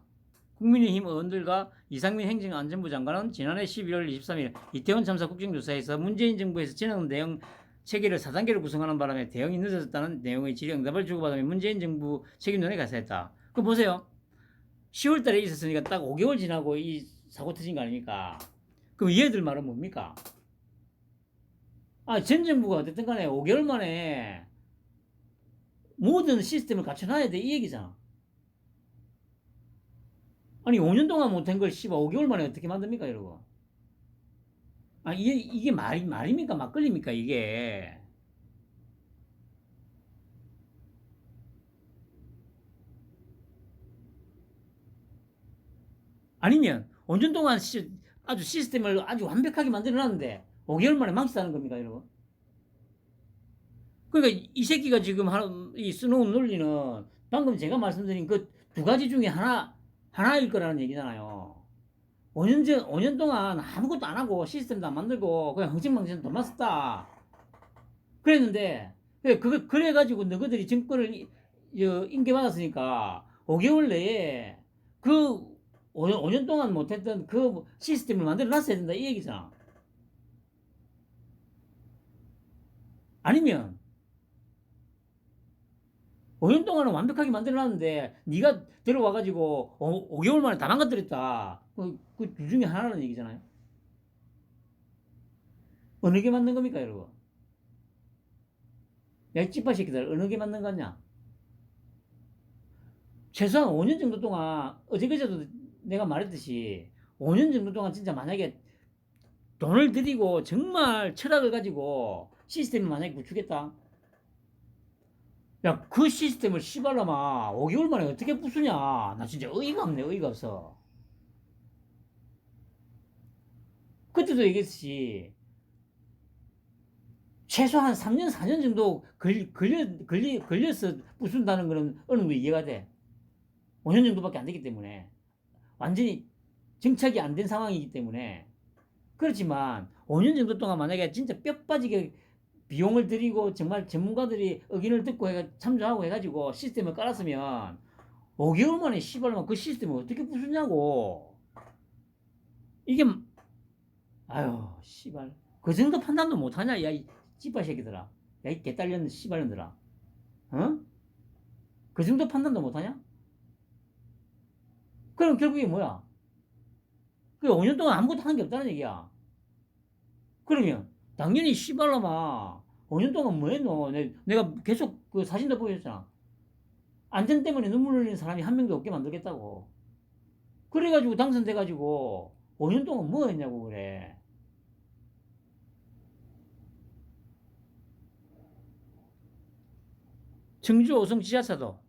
국민의힘 의원들과 이상민 행정안전부 장관은 지난해 12월 23일 이태원 참사 국정조사에서 문재인 정부에서 진행 대응 체계를 4단계로 구성하는 바람에 대응이 늦어졌다는 내용의 질의응답을 주고받으며 문재인 정부 책임론에 가세했다. 그거 보세요. 10월 달에 있었으니까 딱 5개월 지나고 이 사고 터진 거 아닙니까? 그럼 얘들 말은 뭡니까? 전 정부가 어쨌든 간에 5개월 만에 모든 시스템을 갖춰놔야 돼, 이 얘기잖아. 아니, 5년 동안 못한 걸 5개월 만에 어떻게 만듭니까, 이러고. 이게 말입니까? 막걸리입니까, 이게? 아니면 5년 동안 아주 시스템을 아주 완벽하게 만들어놨는데 5개월 만에 망치다는 겁니까, 이러고? 그러니까 이 새끼가 지금 이 써놓은 논리는 방금 제가 말씀드린 그 두 가지 중에 하나일 거라는 얘기잖아요. 5년 동안 아무것도 안 하고 시스템도 안 만들고 그냥 흥청망청 돈만 썼다. 그랬는데, 그래가지고 너희들이 정권을 인계받았으니까 5개월 내에 그 5년 동안 못했던 그 시스템을 만들어 놨어야 된다, 이 얘기잖아. 아니면 5년 동안은 완벽하게 만들어놨는데 네가 들어와가지고 5개월 만에 다 망가뜨렸다. 그둘 중에 하나라는 얘기잖아요. 어느 게 맞는 겁니까, 여러분? 야, 이 찌빠 새끼들, 어느 게 맞는 거냐? 최소한 5년 정도 동안, 어제그제도 내가 말했듯이 5년 정도 동안 진짜 만약에 돈을 들이고 정말 철학을 가지고 시스템을 만약에 구축했다. 야, 그 시스템을 씨발라마 5개월 만에 어떻게 부수냐? 나 진짜 어이가 없네, 어이가 없어. 그때도 얘기했지. 최소한 3년, 4년 정도 걸려서 부순다는 거는 어느 정도 이해가 돼. 5년 정도밖에 안 되기 때문에. 완전히 정착이 안 된 상황이기 때문에. 그렇지만 5년 정도 동안 만약에 진짜 뼈 빠지게 비용을 들이고 정말 전문가들이 의견을 듣고 참조하고 해가지고 시스템을 깔았으면 5개월 만에 씨발만 그 시스템을 어떻게 부수냐고. 이게 아유 씨발 그 정도 판단도 못하냐, 야 이 찌빠 새끼들아, 야 이 개딸년 씨발년들아, 어? 그 정도 판단도 못하냐? 그럼 결국에 뭐야? 그 5년 동안 아무것도 한 게 없다는 얘기야. 그러면 당연히 씨발라마 5년 동안 뭐 했노? 내가 계속 그 사진도 보여줬잖아. 안전 때문에 눈물 흘리는 사람이 한 명도 없게 만들겠다고. 그래가지고 당선돼가지고 5년 동안 뭐 했냐고 그래. 청주 오송 지하차도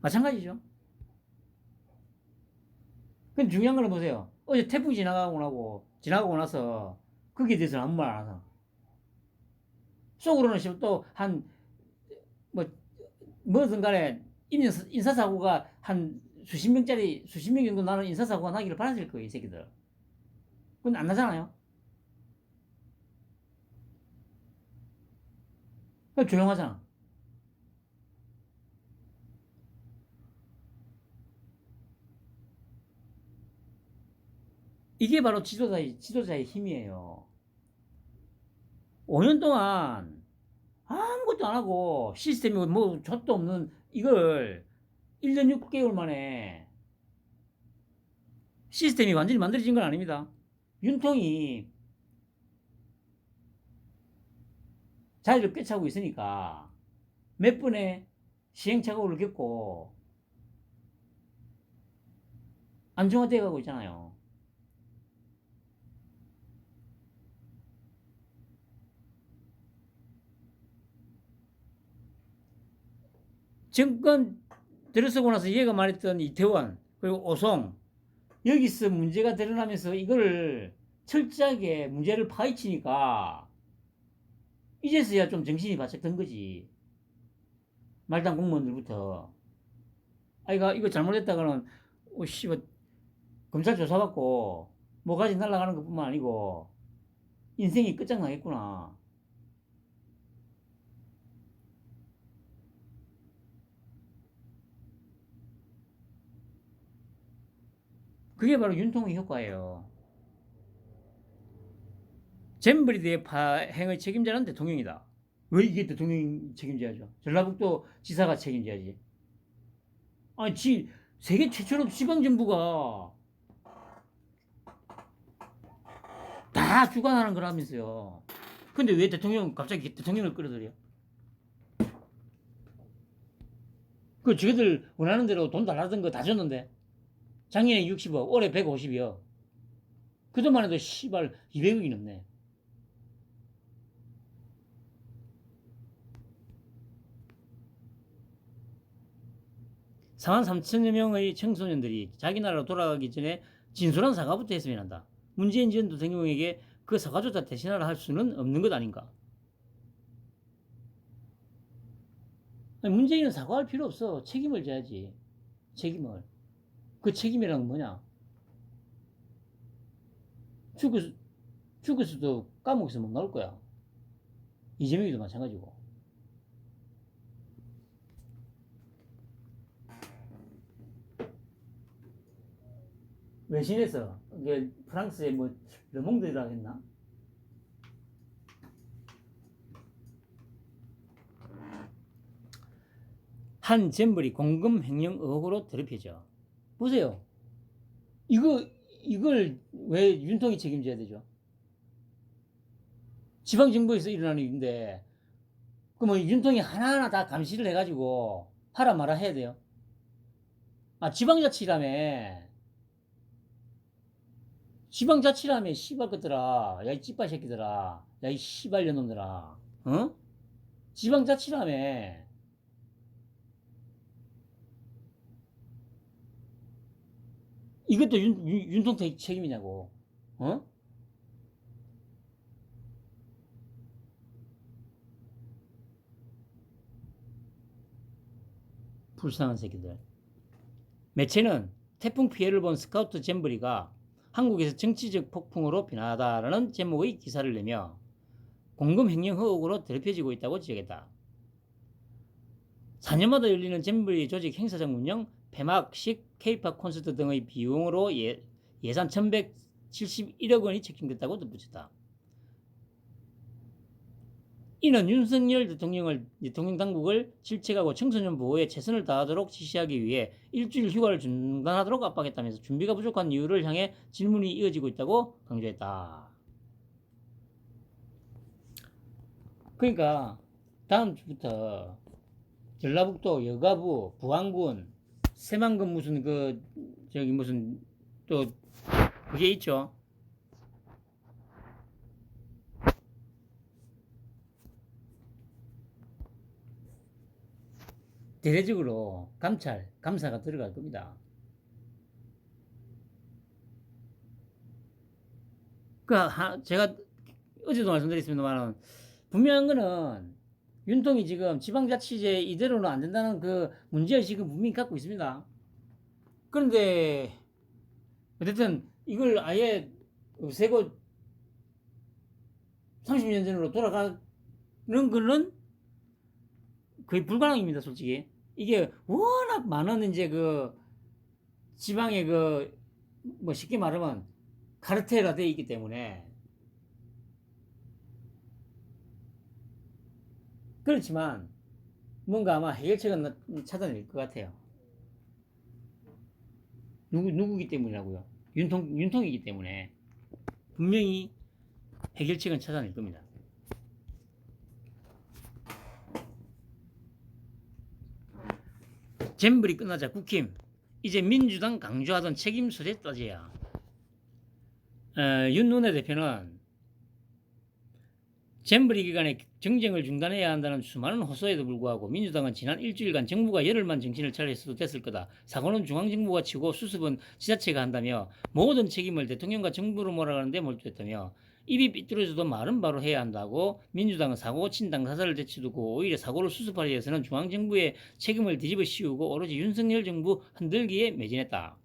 마찬가지죠. 근데 중요한 거는 보세요. 어제 태풍 지나가고 나서 거기에 대해서는 아무 말 안 하잖아. 속으로는 또 한 뭐 뭐든 간에 인사사고가 한 수십 명 정도 나는 인사사고가 나기를 바랐을 거예요, 이 새끼들. 근데 안 나잖아요. 그냥 조용하잖아. 이게 바로 지도자의 힘이에요. 5년 동안 아무것도 안 하고 시스템이 뭐 젖도 없는 이걸 1년 6개월 만에 시스템이 완전히 만들어진 건 아닙니다. 윤통이 자리를 꿰차고 있으니까 몇 번의 시행착오를 겪고 안정화되어 가고 있잖아요. 정권 들어서고 나서 얘가 말했던 이태원 그리고 오송 여기서 문제가 드러나면서 이거를 철저하게 문제를 파헤치니까 이제서야 좀 정신이 바짝 든 거지. 말단 공무원들부터. 이거 잘못했다가는 씨발 검찰 조사받고 뭐가지 날아가는 것뿐만 아니고 인생이 끝장나겠구나. 그게 바로 윤통의 효과예요. 잼버리드의 파행의 책임자는 대통령이다. 왜 이게 대통령이 책임져야죠? 전라북도 지사가 책임져야지. 아니, 세계 최초로 지방정부가 다 주관하는 거라면서요. 근데 왜 갑자기 대통령을 끌어들여? 그 저희들 원하는 대로 돈 달라던 거 다 줬는데 작년에 60억, 올해 150이요. 그동안 해도 씨발 200억이 넘네. (4만 3천여 명의 청소년들이 자기 나라로 돌아가기 전에 진솔한 사과부터 했으면 한다. 문재인 전 대통령에게 그 사과조차 대신하라 할 수는 없는 것 아닌가. 아니, 문재인은 사과할 필요 없어. 책임을 져야지. 책임을. 그 책임이란 뭐냐? 죽었어도 감옥에서 못 나올 거야. 이재명이도 마찬가지고. 외신에서 이게 프랑스의 뭐 르몽드라 했나? 한 잼버리 공금 횡령 의혹으로 더럽혀져. 보세요. 이걸 왜 윤통이 책임져야 되죠? 지방정부에서 일어나는 일인데, 그러면 윤통이 하나하나 다 감시를 해가지고 하라 마라 해야 돼요. 아, 지방자치라며, 씨발 것들아. 야, 이 찌빠 새끼들아. 야, 이 씨발 년놈들아. 어? 지방자치라며. 이것도 윤통태 책임이냐고. 어? 불쌍한 새끼들. 매체는 태풍 피해를 본 스카우트 잼버리가 한국에서 정치적 폭풍으로 변하다라는 제목의 기사를 내며 공금 횡령 의혹으로 더럽혀지고 있다고 지적했다. 4년마다 열리는 잼버리 조직 행사장 운영, 폐막식, 케이팝 콘서트 등의 비용으로 예산 1171억 원이 책정됐다고 덧붙였다. 이는 윤석열 대통령 당국을 질책하고 청소년 보호에 최선을 다하도록 지시하기 위해 일주일 휴가를 중단하도록 압박했다면서 준비가 부족한 이유를 향해 질문이 이어지고 있다고 강조했다. 그러니까 다음 주부터 전라북도 여가부, 부안군, 새만금 무슨 무슨 또 그게 있죠. 대대적으로 감사가 들어갈 겁니다. 제가 어제도 말씀드렸습니다만 분명한 거는 윤통이 지금 지방자치제 이대로는 안 된다는 그 문제의식은 분명히 갖고 있습니다. 그런데 어쨌든 이걸 아예 없애고 30년 전으로 돌아가는 거는 거의 불가능입니다, 솔직히. 이게 워낙 많은 이제 지방의 뭐 쉽게 말하면 카르텔화 되어 있기 때문에. 그렇지만 뭔가 아마 해결책은 찾아낼 것 같아요. 누구기 때문이라고요? 윤통이기 때문에 분명히 해결책은 찾아낼 겁니다. 잼블이 끝나자 국힘 이제 민주당 강조하던 책임 소재 따져야. 윤문혜 대표는 잼버리 기간에 정쟁을 중단해야 한다는 수많은 호소에도 불구하고 민주당은 지난 일주일간 정부가 열흘만 정신을 차렸어도 됐을 거다. 사고는 중앙정부가 치고 수습은 지자체가 한다며 모든 책임을 대통령과 정부로 몰아가는 데 몰두했다며 입이 삐뚤어져도 말은 바로 해야 한다고 민주당은 사고 친 당사자를 제치두고 오히려 사고를 수습하기 위해서는 중앙정부의 책임을 뒤집어 씌우고 오로지 윤석열 정부 흔들기에 매진했다.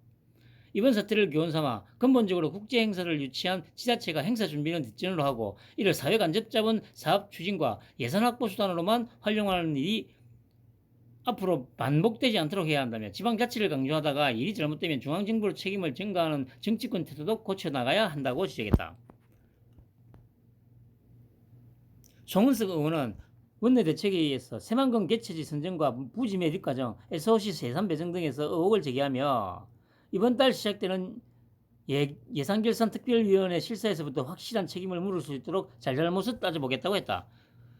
이번 사태를 교훈삼아 근본적으로 국제행사를 유치한 지자체가 행사 준비는 뒷전으로 하고 이를 사회 간접 자본 사업 추진과 예산 확보 수단으로만 활용하는 일이 앞으로 반복되지 않도록 해야 한다며 지방자치를 강조하다가 일이 잘못되면 중앙정부로 책임을 전가하는 정치권 태도도 고쳐나가야 한다고 지적했다. 송은석 의원은 원내대책회의에서 새만금 개최지 선정과 부지 매립 과정, SOC 세산 배정 등에서 의혹을 제기하며 이번 달 시작되는 예산결산특별위원회 실사에서부터 확실한 책임을 물을 수 있도록 잘잘못을 따져보겠다고 했다.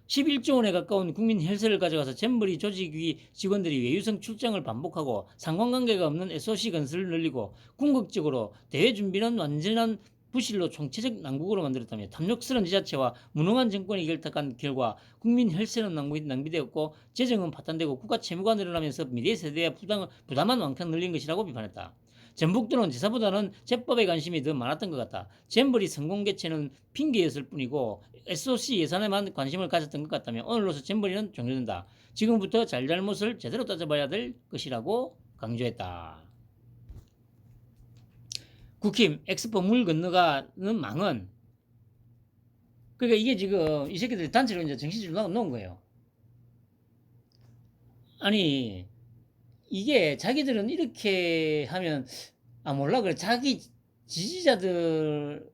11조 원에 가까운 국민 혈세를 가져가서 잼버리 조직위 직원들이 외유성 출장을 반복하고 상관관계가 없는 SOC 건설을 늘리고 궁극적으로 대회 준비는 완전한 부실로 총체적 난국으로 만들었다며 탐욕스러운 지자체와 무능한 정권이 결탁한 결과 국민 혈세는 낭비되었고 재정은 파탄되고 국가 채무가 늘어나면서 미래 세대의 부담한 왕창 늘린 것이라고 비판했다. 전북도는 제사보다는 제법에 관심이 더 많았던 것 같다. 잼버리 성공 개최는 핑계였을 뿐이고 SOC 예산에만 관심을 가졌던 것 같다며 오늘로서 잼버리는 종료된다. 지금부터 잘잘못을 제대로 따져봐야 될 것이라고 강조했다. 국힘 엑스포 물 건너가는 망은 그러니까 이게 지금 이 새끼들이 단체로 이제 정신줄로 놓은 거예요. 아니 이게 자기들은 이렇게 하면 몰라 그래 자기 지지자들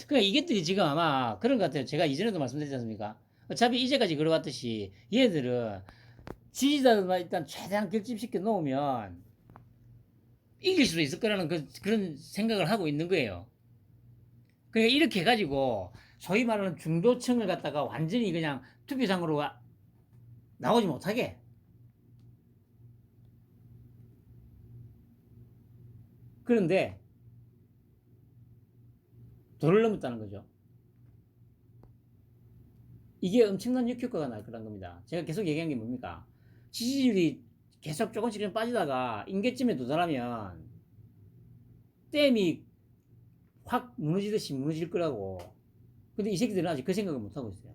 그러니까 이것들이 지금 아마 그런 것 같아요. 제가 이전에도 말씀드렸지 않습니까? 어차피 이제까지 그래왔듯이 얘들은 지지자들만 일단 최대한 결집시켜 놓으면 이길 수도 있을 거라는 그런 생각을 하고 있는 거예요. 그러니까 이렇게 해가지고 소위 말하는 중도층을 갖다가 완전히 그냥 투표장으로 나오지 못하게 그런데 도를 넘었다는 거죠. 이게 엄청난 역효과가 날 거란 겁니다. 제가 계속 얘기한 게 뭡니까? 지지율이 계속 조금씩 빠지다가 임계점에 도달하면 댐이 확 무너지듯이 무너질 거라고. 근데 이 새끼들은 아직 그 생각을 못하고 있어요.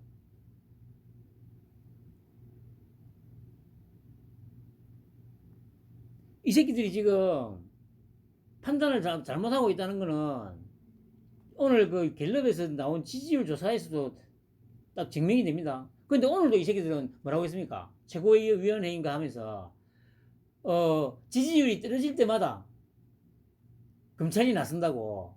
이 새끼들이 지금 판단을 잘못하고 있다는 거는 오늘 그 갤럽에서 나온 지지율 조사에서도 딱 증명이 됩니다. 근데 오늘도 이 새끼들은 뭐라고 했습니까? 최고위원회인가 하면서 지지율이 떨어질 때마다 검찰이 나선다고.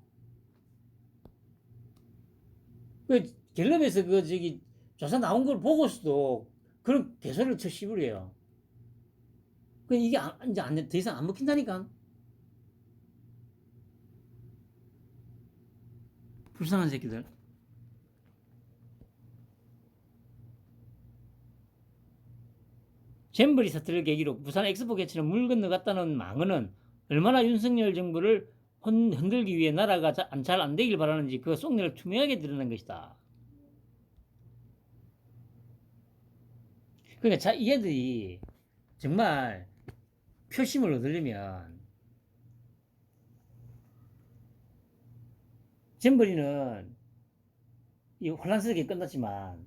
그 갤럽에서 그 저기 조사 나온 걸 보고서도 그런 개소리를 쳐 씹으래요. 그 이게 이제 더 이상 안 먹힌다니까. 불쌍한 새끼들. 잼버리 사태를 계기로 부산 엑스포 개최는 물 건너갔다는 망언은 얼마나 윤석열 정부를 흔들기 위해 나라가 잘 안 되길 바라는지 그 속내를 투명하게 드러낸 것이다. 그러니까 얘들이 정말 표심을 얻으려면 잼버리는 이 혼란스럽게 끝났지만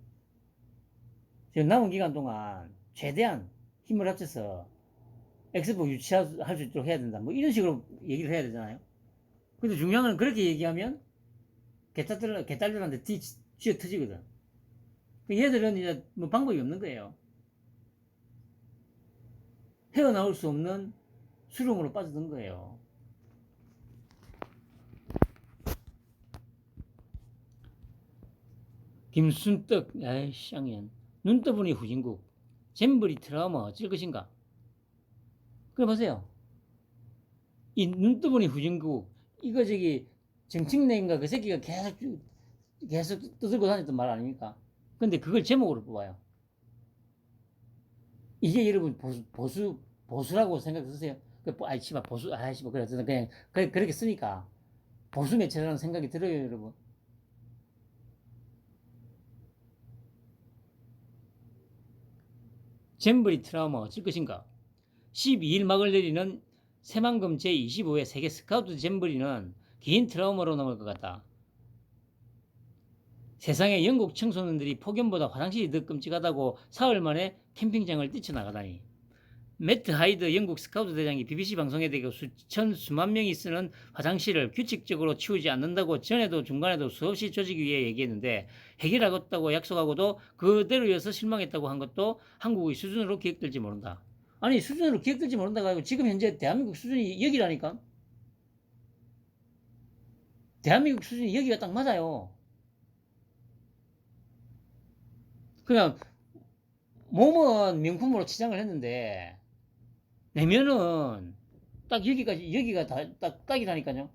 지금 남은 기간 동안 최대한 힘을 합쳐서 엑스포 유치할 수 있도록 해야 된다. 뭐 이런 식으로 얘기를 해야 되잖아요. 근데 중요한 건 그렇게 얘기하면 개딸들한테 쥐어 터지거든. 얘들은 이제 뭐 방법이 없는 거예요. 헤어나올 수 없는 수렁으로 빠져든 거예요. 김순떡, 아이씨, 양년. 눈 떠보니 후진국. 잼버리 트라우마 어쩔 것인가? 그래 보세요. 이 눈 떠보니 후진국. 이거 저기 정책내인가 그 새끼가 계속 떠들고 다녔던 말 아닙니까? 근데 그걸 제목으로 뽑아요. 이게 여러분 보수라고 생각하세요? 아이 씨발 보수 아이씨 그래 그냥 그렇게 쓰니까 보수 매체라는 생각이 들어요, 여러분. 잼버리 트라우마 어쩔 것인가? 12일 막을 내리는 새만금 제25회 세계 스카우트 잼버리는 긴 트라우마로 남을 것 같다. 세상에 영국 청소년들이 폭염보다 화장실이 더 끔찍하다고 사흘 만에 캠핑장을 뛰쳐나가다니. 매트 하이드 영국 스카우트 대장이 BBC 방송에 대고 수만 명이 쓰는 화장실을 규칙적으로 치우지 않는다고 전에도 중간에도 수없이 조직위에 얘기했는데 해결하겠다고 약속하고도 그대로 이어서 실망했다고 한 것도 한국의 수준으로 기억될지 모른다. 아니 수준으로 기억될지 모른다고 하고 지금 현재 대한민국 수준이 여기라니까. 대한민국 수준이 여기가 딱 맞아요. 그냥 몸은 명품으로 치장을 했는데 내면은 딱 여기가 딱 딱이라니까요.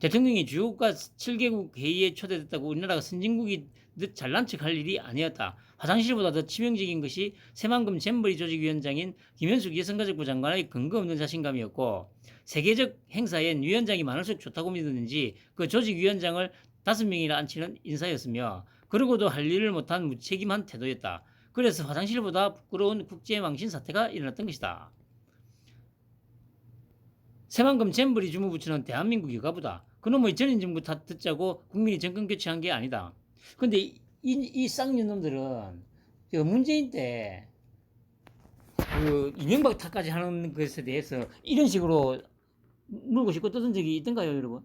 대통령이 주요국가 7개국 회의에 초대됐다고 우리나라가 선진국이 늦 잘난 척할 일이 아니었다. 화장실보다 더 치명적인 것이 새만금 잼버리 조직위원장인 김현숙 여성가족부 장관의 근거 없는 자신감이었고, 세계적 행사엔 위원장이 많을수록 좋다고 믿었는지 그 조직위원장을 5명이나 앉히는 인사였으며, 그러고도 할 일을 못한 무책임한 태도였다. 그래서 화장실보다 부끄러운 국제망신 사태가 일어났던 것이다. 새만금 잼버리 주무부처는 대한민국 여가부다. 그놈의 전인 정부 탓 듣자고 국민이 정권 교체한 게 아니다. 근데 이 쌍년 놈들은 그 문재인 때 그 이명박 탓까지 하는 것에 대해서 이런 식으로 물고 싶고 뜯은 적이 있던가요, 여러분?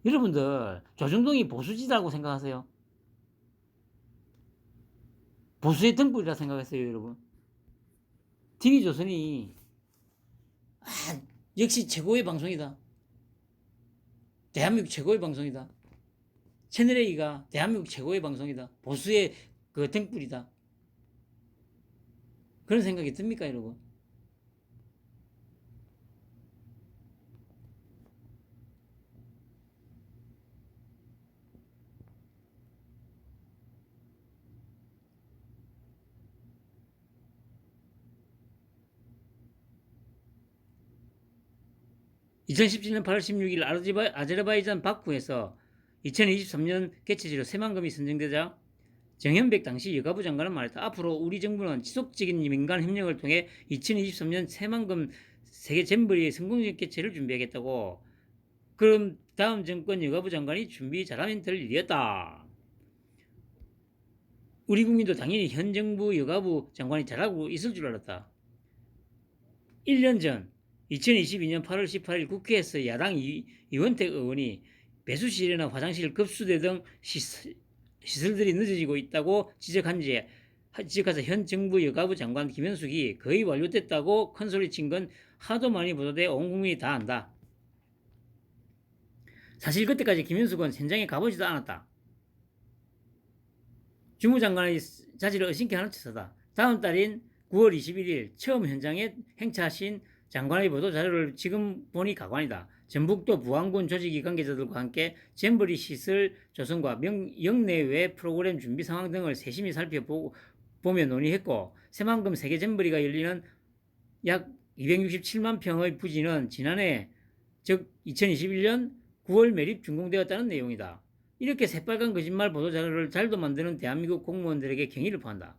여러분들 조중동이 보수지다고 생각하세요? 보수의 등불이라 생각했어요, 여러분? TV조선이 역시 최고의 방송이다. 대한민국 최고의 방송이다. 채널A가 대한민국 최고의 방송이다. 보수의 그 등불이다. 그런 생각이 듭니까, 여러분? (2017년 8월 16일) 아제르바이잔 바쿠에서 2023년 개최지로 새만금이 선정되자 정현백 당시 여가부 장관은 말했다. 앞으로 우리 정부는 지속적인 민간 협력을 통해 2023년 새만금 세계 잼버리의 성공적 개최를 준비하겠다고. 그럼 다음 정권 여가부 장관이 준비 잘하면 될 일이었다. 우리 국민도 당연히 현 정부 여가부 장관이 잘하고 있을 줄 알았다. 1년 전 2022년 8월 18일 국회에서 야당 이원택 의원이 배수실이나 화장실, 급수대 등 시설들이 늦어지고 있다고 지적해서 현 정부 여가부 장관 김현숙이 거의 완료됐다고 큰소리친 건 하도 많이 보도돼 온 국민이 다 안다. 사실 그때까지 김현숙은 현장에 가보지도 않았다. 주무장관의 자질을 의심케 하는 처사다. 다음 달인 9월 21일 처음 현장에 행차하신 장관의 보도 자료를 지금 보니 가관이다. 전북도 부안군 조직위 관계자들과 함께 잼버리 시설 조성과 영내외 프로그램 준비 상황 등을 세심히 살펴보며 논의했고, 새만금 세계 잼버리가 열리는 약 267만 평의 부지는 지난해 즉 2021년 9월 매립 준공되었다는 내용이다. 이렇게 새빨간 거짓말 보도자료를 잘도 만드는 대한민국 공무원들에게 경의를 표한다.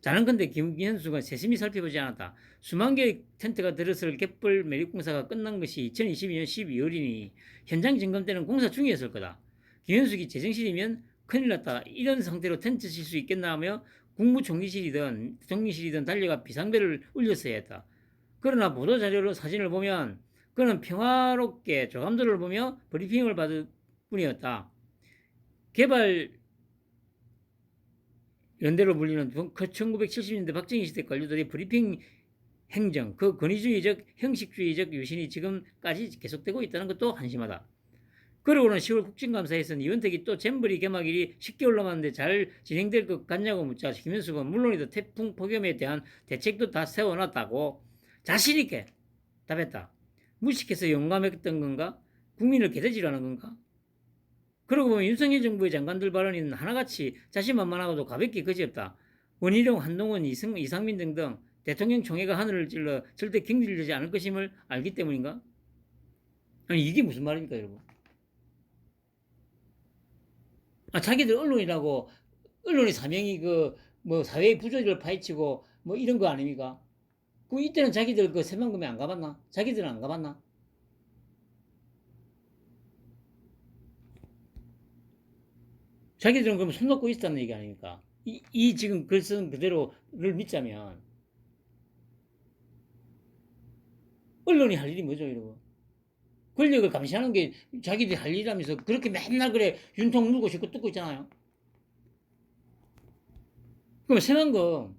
자는건대 김현숙은 세심히 살펴보지 않았다. 수만 개의 텐트가 들어설 갯벌 매립공사가 끝난 것이 2022년 12월이니 현장 점검 때는 공사 중이었을 거다. 김현숙이 제정신이면 큰일 났다. 이런 상태로 텐트 칠 수 있겠나 하며 국무총리실이든 대통령실이든 달려가 비상벨을 울렸어야 했다. 그러나 보도자료로 사진을 보면 그는 평화롭게 조감도를 보며 브리핑을 받을 뿐이었다. 개발 연대로 불리는 1970년대 박정희 시대 관료들의 브리핑 행정, 그 권위주의적 형식주의적 유신이 지금까지 계속되고 있다는 것도 한심하다. 그러고는 10월 국정감사에서는 이원택이 또 잼버리 개막일이 10개월 남았는데 잘 진행될 것 같냐고 묻자 김현숙은 물론이다 태풍 폭염에 대한 대책도 다 세워놨다고 자신있게 답했다. 무식해서 용감했던 건가? 국민을 개돼지라는 건가? 그러고 보면 윤석열 정부의 장관들 발언이 하나같이 자신만만하고도 가볍게 그지없다. 원희룡, 한동훈, 이상민 등등 대통령 총회가 하늘을 찔러 절대 경질되지 않을 것임을 알기 때문인가? 아니 이게 무슨 말입니까, 여러분? 자기들 언론이라고 언론의 사명이 뭐 사회의 부조리를 파헤치고 뭐 이런 거 아닙니까? 이때는 자기들 그 새만금에 안 가봤나? 자기들은 안 가봤나? 자기들은 그럼 손 놓고 있었다는 얘기 아닙니까? 이 지금 글 쓴 그대로를 믿자면 언론이 할 일이 뭐죠, 여러분? 권력을 감시하는 게 자기들이 할 일이라면서 그렇게 맨날 그래 윤통 물고 싶고 뜯고 있잖아요. 그럼 새만금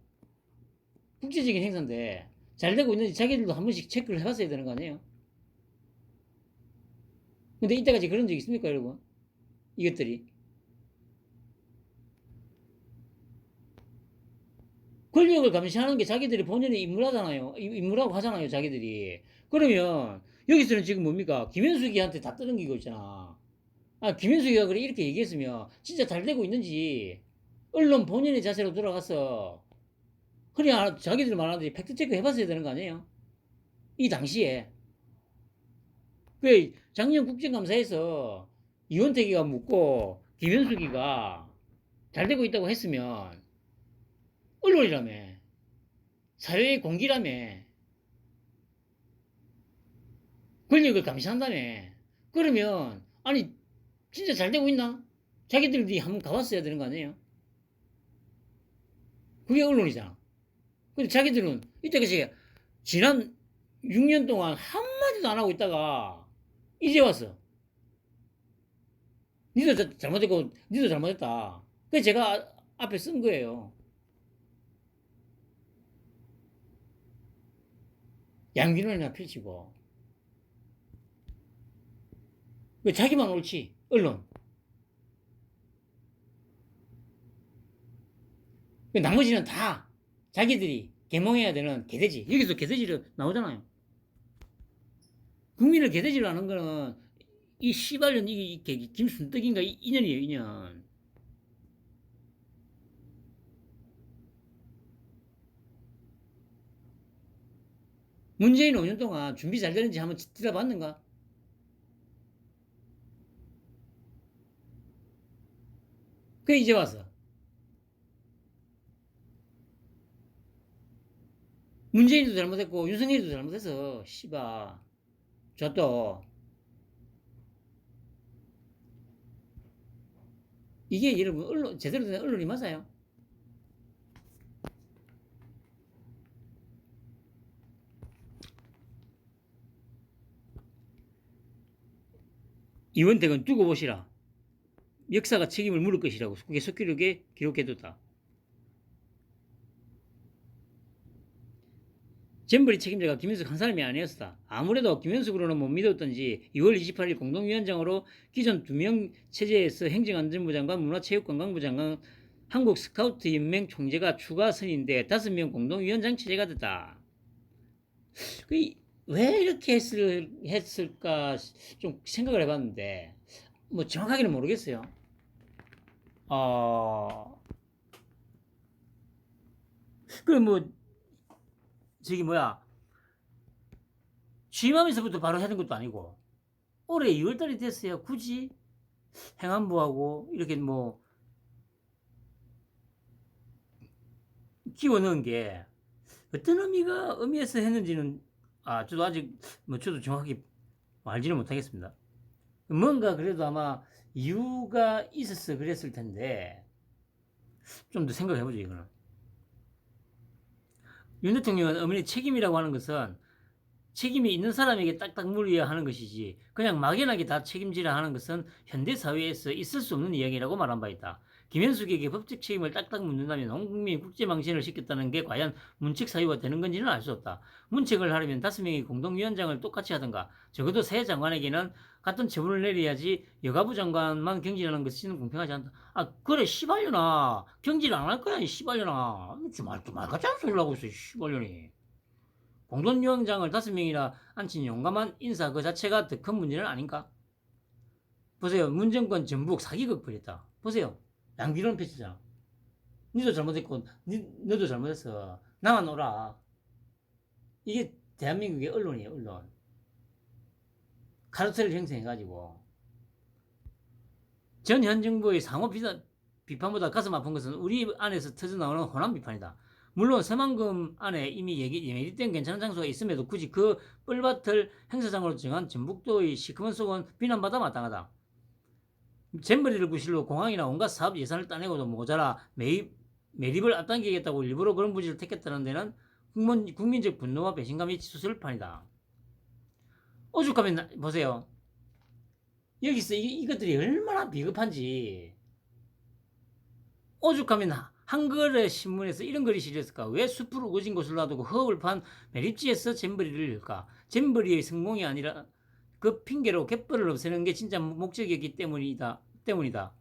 국제적인 행사인데 잘 되고 있는지 자기들도 한 번씩 체크를 해봤어야 되는 거 아니에요? 근데 이때까지 그런 적 있습니까, 여러분? 이것들이. 권력을 감시하는 게 자기들이 본연의 임무라잖아요. 임무라고 하잖아요, 자기들이. 그러면 여기서는 지금 뭡니까? 김현숙이한테 다 떠넘기고 있잖아. 아, 김현숙이가 그래 이렇게 얘기했으면 진짜 잘 되고 있는지 언론 본연의 자세로 돌아가서 흔히 자기들 말하듯이 팩트체크 해봤어야 되는 거 아니에요? 이 당시에. 왜 작년 국정감사에서 이원택이가 묻고 김현숙이가 잘 되고 있다고 했으면 언론이라며, 사회의 공기라며, 권력을 감시한다며. 그러면 아니 진짜 잘 되고 있나? 자기들이 한번 가봤어야 되는 거 아니에요? 그게 언론이잖아. 근데 자기들은 이때까지 지난 6년 동안 한마디도 안 하고 있다가 이제 왔어. 니도 잘못했고 니도 잘못했다. 그래서 제가 앞에 쓴 거예요. 양균을이나 펼치고. 왜 자기만 옳지? 언론. 나머지는 다 자기들이 개몽해야 되는 개돼지. 여기서 개돼지를 나오잖아요. 국민을 개돼지로 하는 거는 이 씨발년 이 김순떡인가 인연이에요, 인연. 문재인 5년 동안 준비 잘 되는지 한번 들어봤는가? 그게 이제 와서. 문재인도 잘못했고 윤석열도 잘못해서 씨발 저또 이게 여러분 언론 제대로 된 언론이 맞아요? 이원택은 두고 보시라. 역사가 책임을 물을 것이라고 그게 석기록에 기록해뒀다. 잼버리 책임자가 김현숙 한 사람이 아니었다. 아무래도 김현숙으로는 못 믿었던지 2월 28일 공동위원장으로 기존 2명 체제에서 행정안전부 장관, 문화체육관광부 장관, 한국스카우트연맹 총재가 추가 선임돼 5명 공동위원장 체제가 됐다. 왜 이렇게 했을까 좀 생각을 해봤는데 뭐 정확하게는 모르겠어요. 그뭐 저기 뭐야 취임하면서부터 바로 하는 것도 아니고 올해 2월달이 됐어요. 굳이 행안부하고 이렇게 뭐 끼워 넣은 게 어떤 의미에서 했는지는 저도 아직 뭐 저도 정확히 알지는 못하겠습니다. 뭔가 그래도 아마 이유가 있어서 그랬을 텐데 좀 더 생각해보죠 이거는. 윤 대통령은 어머니 책임이라고 하는 것은 책임이 있는 사람에게 딱딱 물어야 하는 것이지 그냥 막연하게 다 책임지라 하는 것은 현대사회에서 있을 수 없는 이야기라고 말한 바 있다. 김현숙에게 법적 책임을 딱딱 묻는다면 온 국민이 국제망신을 시켰다는 게 과연 문책 사유가 되는 건지는 알 수 없다. 문책을 하려면 5명의 공동위원장을 똑같이 하든가 적어도 새 장관에게는 같은 처분을 내려야지 여가부 장관만 경질하는 것은 공평하지 않다. 그래 씨발려나 경질 안 할 거야 이 씨발려나 말 같지 않은 소리를 하고 있어 씨발려니. 공동위원장을 5명이나 앉힌 용감한 인사 그 자체가 더 큰 문제는 아닌가? 보세요. 문정권 전북 사기극 벌였다. 보세요. 양비론 패치잖아. 니도 잘못했고 너도 잘못했어. 나만 오라. 이게 대한민국의 언론이에요. 언론. 카르텔을 형성해가지고 전 현 정부의 상호 비판보다 가슴 아픈 것은 우리 안에서 터져나오는 호남 비판이다. 물론 새만금 안에 이미 예매된 괜찮은 장소가 있음에도 굳이 그 뻘밭을 행사장으로 정한 전북도의 시커먼 속은 비난받아 마땅하다. 잼버리를 구실로 공항이나 온갖 사업 예산을 따내고도 모자라 매립을 앞당기겠다고 일부러 그런 부지를 택했다는 데는 국민적 분노와 배신감이 치솟을 판이다. 오죽하면 보세요. 여기서 이것들이 얼마나 비겁한지 오죽하면 한겨레 신문에서 이런 글이 실렸을까? 왜 숲을 우거진 곳을 놔두고 허업을 판 매립지에서 잼버리를 일까? 잼버리의 성공이 아니라 그 핑계로 갯벌을 없애는 게 진짜 목적이었기 때문이다.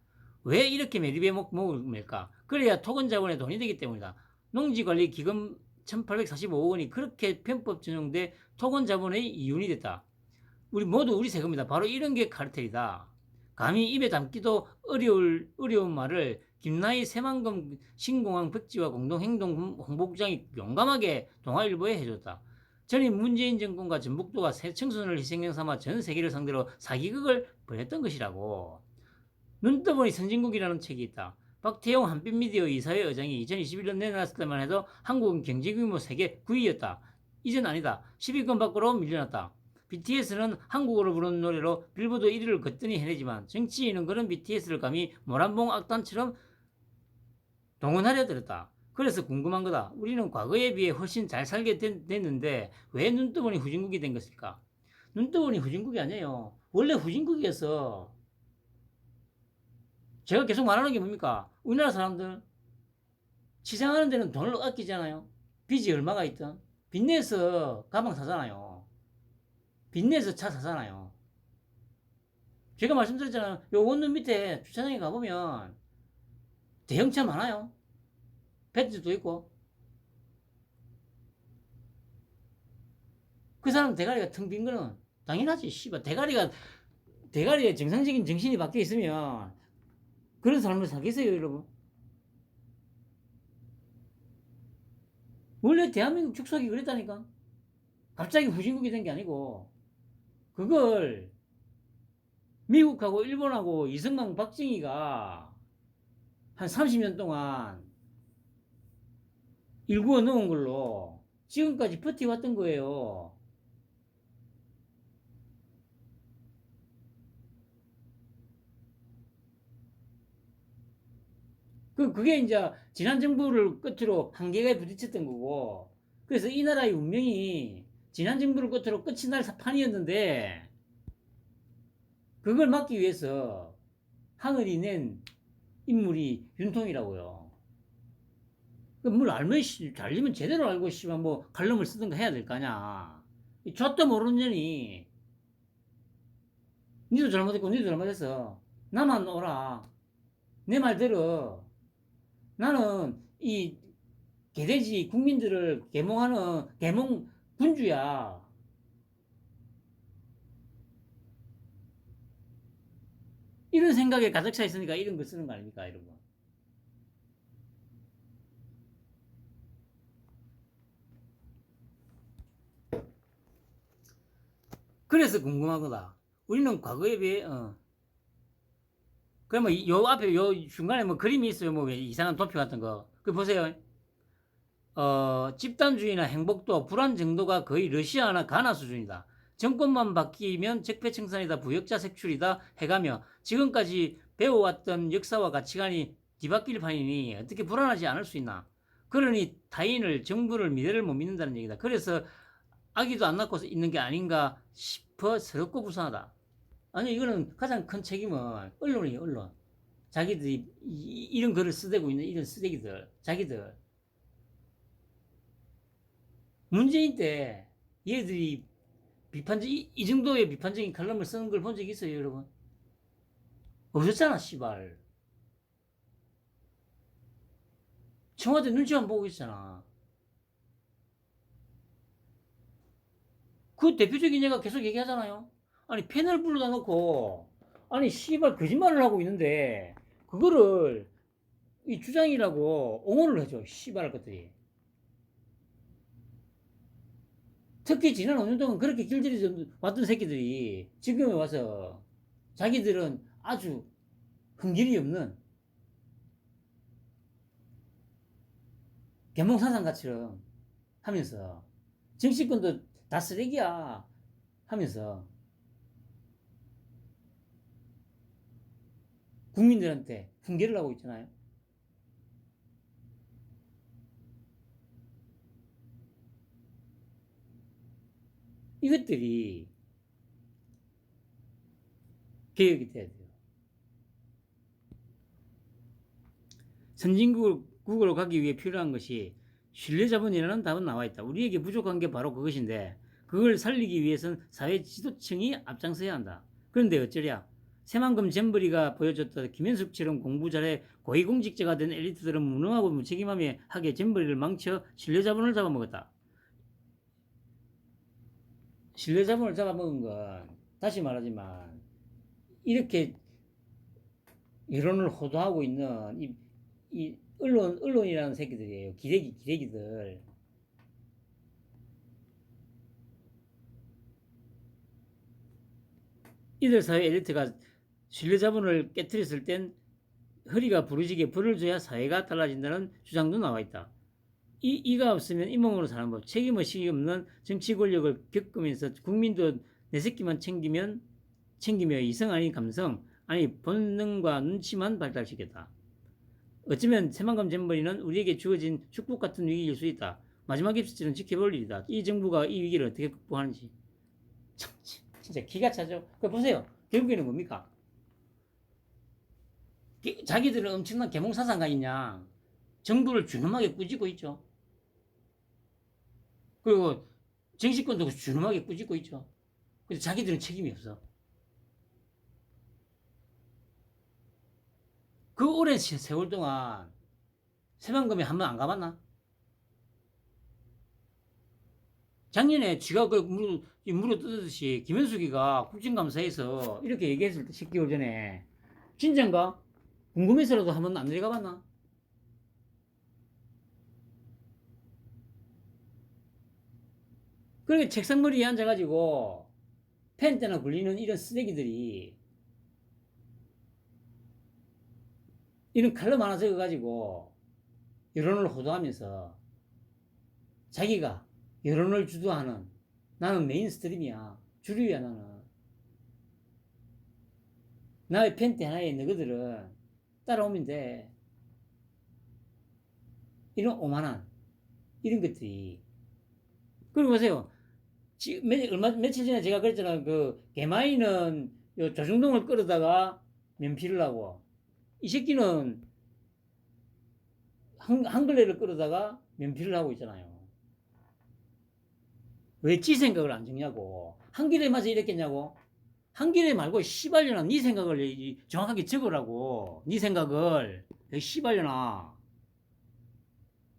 왜 이렇게 매립에 목을 맬까? 그래야 토건 자본에 돈이 되기 때문이다. 농지관리기금 1845억 원이 그렇게 편법 전용돼 토건 자본의 이윤이 됐다. 우리 모두 우리 세금이다. 바로 이런 게 카르텔이다. 감히 입에 담기도 어려운 말을 김나희 새만금 신공항 백지와 공동행동 홍보국장이 용감하게 동아일보에 해줬다. 전임 문재인 정권과 전북도가 새 청소년을 희생양 삼아 전 세계를 상대로 사기극을 벌였던 것이라고. 눈떠보니 선진국이라는 책이 있다. 박태용 한빛미디어 이사회 의장이 2021년 내놨을 때만 해도 한국은 경제규모 세계 9위였다. 이젠 아니다. 10위권 밖으로 밀려났다. BTS는 한국어로 부르는 노래로 빌보드 1위를 거뜬히 해내지만 정치인은 그런 BTS를 감히 모란봉 악단처럼 동원하려 들었다. 그래서 궁금한 거다. 우리는 과거에 비해 훨씬 잘 살게 됐는데 왜 눈떠보니 후진국이 된 것일까? 눈떠보니 후진국이 아니에요. 원래 후진국이었어. 제가 계속 말하는 게 뭡니까? 우리나라 사람들 치장하는 데는 돈을 아끼잖아요. 빚이 얼마가 있든 빚내서 가방 사잖아요. 빚내서 차 사잖아요. 제가 말씀드렸잖아요. 요 원룸 밑에 주차장에 가보면 대형차 많아요. 벤츠도 있고. 그 사람 대가리가 텅 빈 거는 당연하지. 씨발 대가리에 정상적인 정신이 박혀 있으면 그런 삶을 살겠어요, 여러분? 원래 대한민국 축소하기 그랬다니까. 갑자기 후진국이 된 게 아니고 그걸 미국하고 일본하고 이승만 박정희가 한 30년 동안 일구어 놓은 걸로 지금까지 버텨왔던 거예요. 그게 이제 지난 정부를 끝으로 한계에 부딪혔던 거고, 그래서 이 나라의 운명이 지난 정부를 끝으로 끝이 날 판이었는데, 그걸 막기 위해서 하늘이 낸 인물이 윤통이라고요. 뭘 알면 잘리면 제대로 알고 씨발 뭐 칼럼을 쓰든가 해야 될 거 아니야. 젖도 모르는 년이 니도 잘못했고 니도 잘못했어. 나만 오라. 내 말 들어. 나는 이 개돼지 국민들을 계몽하는 계몽 군주야. 이런 생각에 가득 차 있으니까 이런 걸 쓰는 거 아닙니까, 이런 거. 그래서 궁금하거다. 우리는 과거에 비해, 그러면 요 앞에 요 중간에 뭐 그림이 있어요. 뭐 이상한 도표 같은 거. 그 보세요. 집단주의나 행복도, 불안 정도가 거의 러시아나 가나 수준이다. 정권만 바뀌면 적폐청산이다, 부역자 색출이다 해가며 지금까지 배워왔던 역사와 가치관이 뒤바뀔 판이니 어떻게 불안하지 않을 수 있나. 그러니 타인을, 정부를, 미래를 못 믿는다는 얘기다. 그래서 아기도 안 낳고 있는 게 아닌가 싶어 서럽고 불쌍하다. 아니 이거는 가장 큰 책임은 언론이에요. 언론. 자기들이 이런 글을 쓰대고 있는 이런 쓰레기들, 자기들. 문재인 때 얘들이 이 정도의 비판적인 칼럼을 쓰는 걸 본 적 있어요, 여러분? 없었잖아, 씨발. 청와대 눈치만 보고 있잖아. 그 대표적인 얘가 계속 얘기하잖아요. 아니, 패널 불러다 놓고, 아니, 씨발, 거짓말을 하고 있는데, 그거를 이 주장이라고 옹호를 해줘, 씨발 것들이. 특히 지난 5년 동안 그렇게 길들이 왔던 새끼들이 지금에 와서 자기들은 아주 흥길이 없는 개몽사상가처럼 하면서 정치권도 다 쓰레기야 하면서 국민들한테 훈계를 하고 있잖아요. 이것들이 개혁이 돼야 돼요. 선진국을 국으로 가기 위해 필요한 것이 신뢰자본이라는 답은 나와 있다. 우리에게 부족한 게 바로 그것인데 그걸 살리기 위해선 사회 지도층이 앞장서야 한다. 그런데 어쩌랴? 새만금 잼버리가 보여줬다. 김현숙처럼 공부 잘해 고위공직자가 된 엘리트들은 무능하고 무책임하게 하게 잼버리를 망쳐 신뢰자본을 잡아먹었다. 신뢰자본을 잡아먹은 건 다시 말하지만 이렇게 여론을 호도하고 있는 이 언론이라는 새끼들이에요. 기레기들. 이들 사회 엘리트가 신뢰자본을 깨뜨렸을 땐 허리가 부러지게 불을 줘야 사회가 달라진다는 주장도 나와 있다. 이가 없으면 잇몸으로 사는 법, 책임의식이 없는 정치 권력을 겪으면서 국민도 내 새끼만 챙기며 이성 아닌 감성, 아니 본능과 눈치만 발달시켰다. 어쩌면 새만금 잼버리는 우리에게 주어진 축복 같은 위기일 수 있다. 마지막 입술은 지켜볼 일이다. 이 정부가 이 위기를 어떻게 극복하는지. 참, 진짜 기가 차죠. 그 보세요. 결국에는 뭡니까? 자기들은 엄청난 계몽사상가 있냐. 정부를 준엄하게 꾸짖고 있죠. 그리고 정치권도 준엄하게 꾸짖고 있죠. 근데 자기들은 책임이 없어. 그 오랜 세월 동안 새만금에 한 번 안 가봤나? 작년에 지가 그 물어 뜯듯이 김현숙이가 국정감사에서 이렇게 얘기했을 때 10개월 전에 진짠가? 궁금해서라도 한 번 안 내려가 봤나? 그렇게 책상머리에 앉아가지고 펜 때나 굴리는 이런 쓰레기들이 이런 칼럼 하나 적어가지고 여론을 호도하면서 자기가 여론을 주도하는 나는 메인스트림이야. 주류야 나는. 나의 펜트 하나에 너희들은 따라오면 돼. 이런 오만한 이런 것들이. 그리고 보세요. 며칠 전에 제가 그랬잖아요. 그 개마이는 조중동을 끌어다가 면피를 하고 이 새끼는 한글레를 끌어다가 면피를 하고 있잖아요. 왜 지 생각을 안 적냐고. 한길에 맞아 이랬겠냐고. 한길에 말고 씨발려나 네 생각을 정확하게 적으라고. 네 생각을 씨발려나.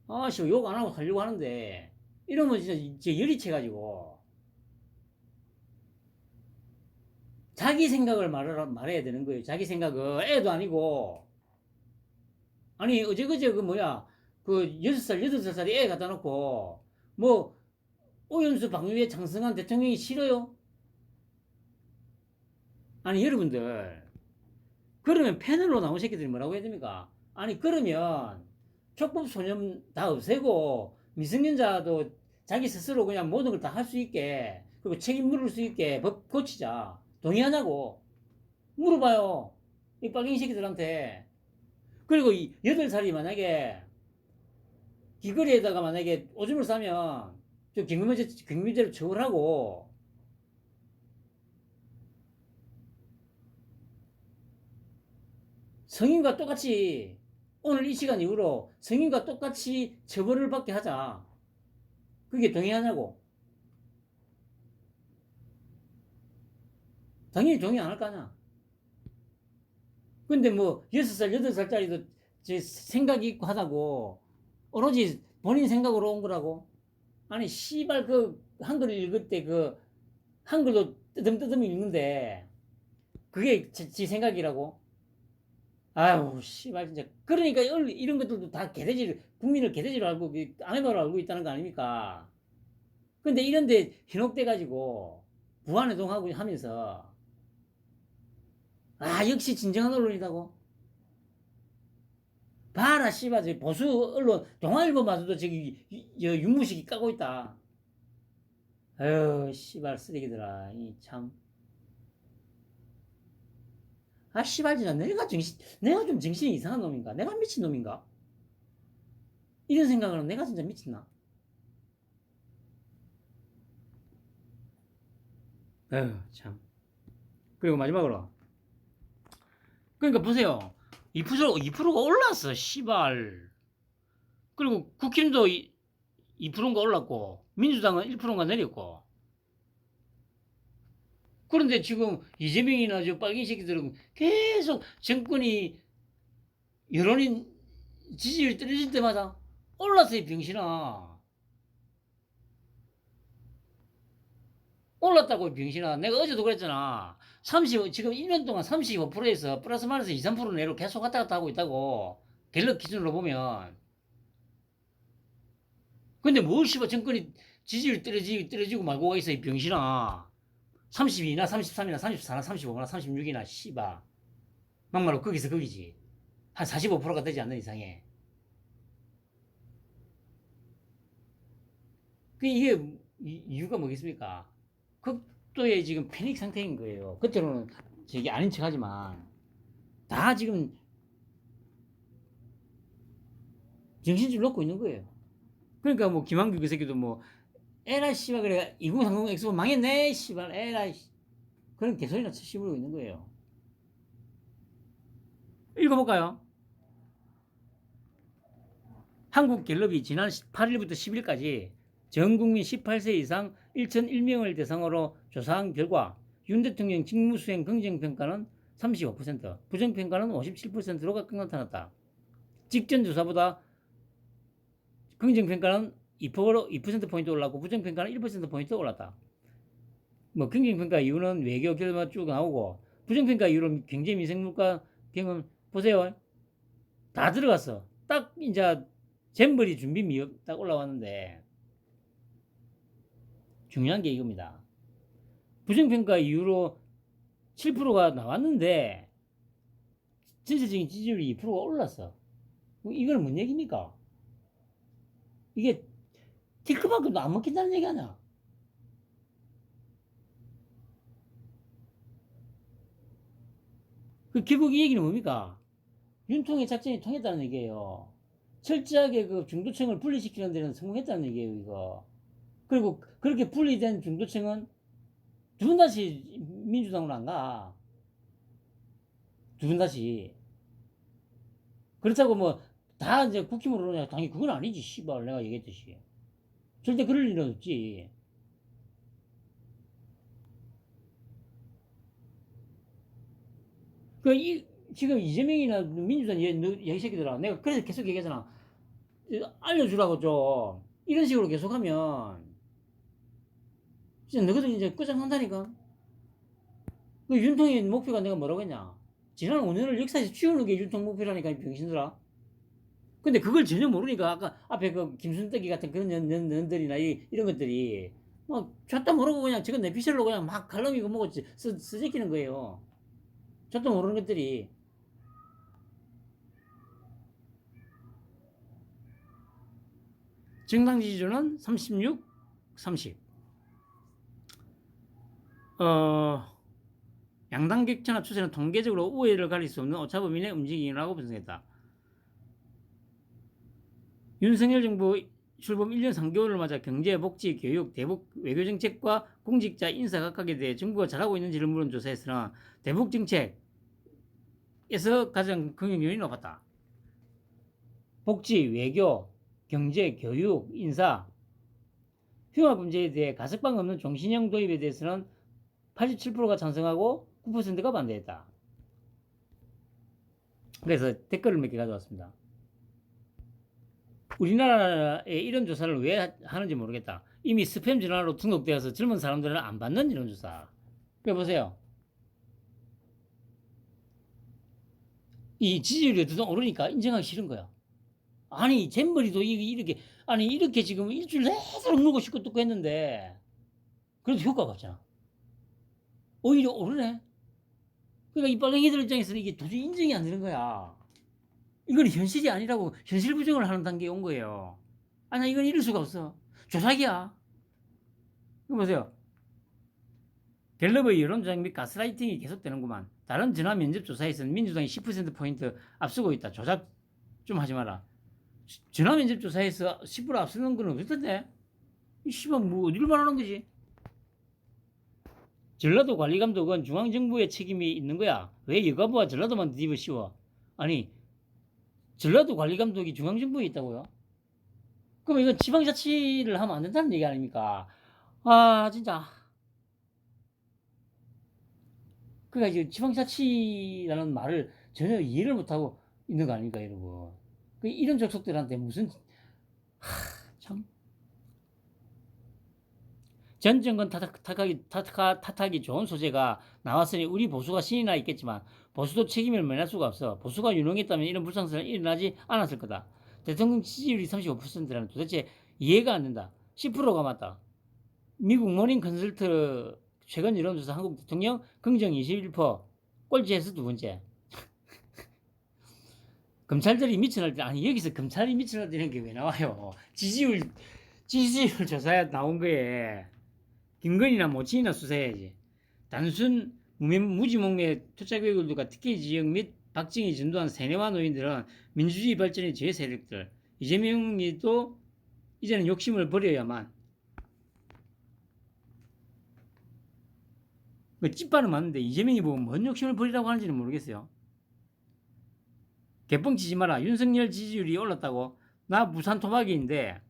아씨 욕 안 하고 하려고 하는데 이러면 진짜 열이 채가지고 자기 생각을 말해야 되는 거예요. 자기 생각을. 애도 아니고. 아니 어제그제 그 뭐야 그 6살 8살짜리 애 갖다 놓고 뭐 오연수 방위에 장성한 대통령이 싫어요? 아니 여러분들 그러면 패널로 나온 새끼들이 뭐라고 해야 됩니까? 아니 그러면 촉법 소년 다 없애고 미성년자도 자기 스스로 그냥 모든 걸 다 할 수 있게 그리고 책임 물을 수 있게 법 고치자. 동의하냐고 물어봐요. 이 빨갱이 새끼들한테. 그리고 8살이 만약에 길거리에다가 만약에 오줌을 싸면 저 경비죄로 처벌하고 성인과 똑같이 오늘 이 시간 이후로 성인과 똑같이 처벌을 받게 하자. 그게 동의하냐고. 당연히 동의 안 할 거 아니야. 근데 뭐 6살 8살짜리도 생각이 있고 하다고 오로지 본인 생각으로 온 거라고. 아니 씨발 그 한글 읽을 때 그 한글로 뜨듬뜨듬 읽는데 그게 지 생각이라고. 아유 씨발 진짜. 그러니까 이런 것들도 다 개돼지를 국민을 개돼지로 알고 아메바로 알고 있다는 거 아닙니까? 근데 이런데 현혹돼 가지고 부안해동하고 하면서 아 역시 진정한 언론이라고. 봐라 씨발 저 보수 언론 동아일보마저도 저기 윤무식이 까고 있다. 아유 씨발 쓰레기들아 이 참. 아 씨발 진짜 내가 좀 정신이 이상한 놈인가? 내가 미친 놈인가? 이런 생각을 하면 내가 진짜 미쳤나? 아유 참. 그리고 마지막으로 그러니까 보세요. 2%가 올랐어 씨발. 그리고 국힘도 2%인가 올랐고 민주당은 1%인가 내렸고. 그런데 지금 이재명이나 저 빨갱이 새끼들은 계속 정권이 여론이 지지율이 떨어질 때마다 올랐어요, 병신아. 올랐다고, 병신아. 내가 어제도 그랬잖아. 지금 1년 동안 35%에서 플러스 마이너스 2, 3% 내로 계속 왔다 갔다 하고 있다고. 갤럽 기준으로 보면. 근데 뭘 씨발 정권이 지지율 떨어지고 말고 가 있어, 이 병신아. 32나 33이나 34나 35나 36이나 씨발. 막말로 거기서 거기지. 한 45%가 되지 않는 이상에. 이게 이유가 뭐겠습니까? 극도의 지금 패닉 상태인 거예요. 겉으로는 저게 아닌 척 하지만 다 지금 정신줄 놓고 있는 거예요. 그러니까 뭐 김한규 그 새끼도 뭐 에라 씨발 그래 2030 엑스포 망했네 씨발 에라 그런 개소리나 씹으려고 있는 거예요. 읽어볼까요? 한국갤럽이 지난 8일부터 10일까지 전국민 18세 이상 1,001명을 대상으로 조사한 결과 윤 대통령 직무수행 긍정평가는 35%, 부정평가는 57%로 나타났다. 직전 조사보다 긍정평가는 2%포인트 올랐고 부정평가는 1%포인트 올랐다. 뭐 긍정평가 이유는 외교 결과가 쭉 나오고 부정평가 이유는 경제 민생물가 경험 보세요. 다 들어갔어. 딱 이제 잼버리 준비 미흡 딱 올라왔는데 중요한 게 이겁니다. 부정평가 이후로 7%가 나왔는데 전체적인 지지율이 2%가 올랐어. 이건 뭔 얘기입니까? 이게 티크만큼도 안 먹힌다는 얘기 아니야. 결국 이 얘기는 뭡니까? 윤통의 작전이 통했다는 얘기예요. 철저하게 그 중도층을 분리시키는 데는 성공했다는 얘기예요, 이거. 그리고 그렇게 분리된 중도층은 두 번 다시 민주당으로 안 가. 두 번 다시. 그렇다고 뭐 다 이제 국힘으로 오냐? 당연히 그건 아니지, 씨발. 내가 얘기했듯이. 절대 그럴 일은 없지. 지금 이재명이나 민주당 이 새끼들아. 내가 그래서 계속 얘기하잖아. 알려주라고 좀. 이런 식으로 계속하면 진짜 너희들 이제 끝장난다니까. 윤통의 목표가 내가 뭐라고 했냐? 지난 5년을 역사에서 치우는 게 윤통 목표라니까, 이 병신들아. 근데 그걸 전혀 모르니까 아까 앞에 그 김순떡이 같은 그런 년들이나 이런 것들이 뭐 줬다 모르고 그냥 저건 내 피셜로 그냥 막 갈라미고 뭐고 쓰제끼는 거예요. 줬다 모르는 것들이. 정당 지지율은 36, 30. 양당 격차나 추세는 통계적으로 우회를 가릴 수 없는 오차범위의 움직임이라고 분석했다. 윤석열 정부 출범 1년 3개월을 맞아 경제, 복지, 교육, 대북, 외교정책과 공직자 인사 각각에 대해 정부가 잘하고 있는지를 물은 조사에서는 대북 정책에서 가장 긍정률이 높았다. 복지, 외교, 경제, 교육, 인사, 흉악 문제에 대해 가석방 없는 종신형 도입에 대해서는 87%가 찬성하고 9%가 반대했다. 그래서 댓글을 몇 개 가져왔습니다. 우리나라에 이런 조사를 왜 하는지 모르겠다. 이미 스팸 전화로 등록되어서 젊은 사람들은 안 받는 이런 조사. 보세요. 이 지지율이 더 오르니까 인정하기 싫은 거야. 아니 잼버리도 이렇게 지금 일주일 내도록 물고 싶고 뜯고 했는데 그래도 효과가 없잖아. 오히려 오르네. 그러니까 이 빨갱이들 입장에서는 이게 도저히 인정이 안 되는 거야. 이건 현실이 아니라고 현실 부정을 하는 단계에 온 거예요. 아니 이건 이럴 수가 없어. 조작이야. 이거 보세요. 갤럽의 여론조작 및 가스라이팅이 계속되는구만. 다른 전화 면접 조사에서는 민주당이 10%포인트 앞서고 있다. 조작 좀 하지 마라. 전화 면접 조사에서 10% 앞서는 건 없었던데? 이 씨발 뭐 어디를 말하는 거지? 전라도 관리감독은 중앙정부의 책임이 있는 거야. 왜 여가부와 전라도만 뒤집어 씌워? 아니 전라도 관리감독이 중앙정부에 있다고요? 그럼 이건 지방자치를 하면 안 된다는 얘기 아닙니까? 아, 진짜. 그러니까 이제 지방자치라는 말을 전혀 이해를 못하고 있는 거 아닙니까, 여러분? 이런 족속들한테 무슨, 참. 전 정권 탓하기 좋은 소재가 나왔으니 우리 보수가 신이 나 있겠지만 보수도 책임을 면할 수가 없어. 보수가 유능했다면 이런 불상사는 일어나지 않았을 거다. 대통령 지지율이 35%라는 도대체 이해가 안 된다. 10%가 맞다. 미국 모닝 컨설트 최근 여론조사 한국 대통령 긍정 21%, 꼴찌에서 두 번째. 검찰들이 미쳐날 때, 아니 여기서 검찰이 미쳐날 때는 게 왜 나와요? 지지율 조사에 나온 거에 김건희나 모친이나 수사해야지. 단순 무지몽매 투자교육들과 특히 지역 및 박정희 전두환 세뇌와 노인들은 민주주의 발전의 제 세력들. 이재명이 또 이제는 욕심을 버려야만. 찐빠는 맞는데 이재명이 뭐 뭔 욕심을 버리라고 하는지는 모르겠어요. 개뻥 치지 마라. 윤석열 지지율이 올랐다고? 나 부산 토박이인데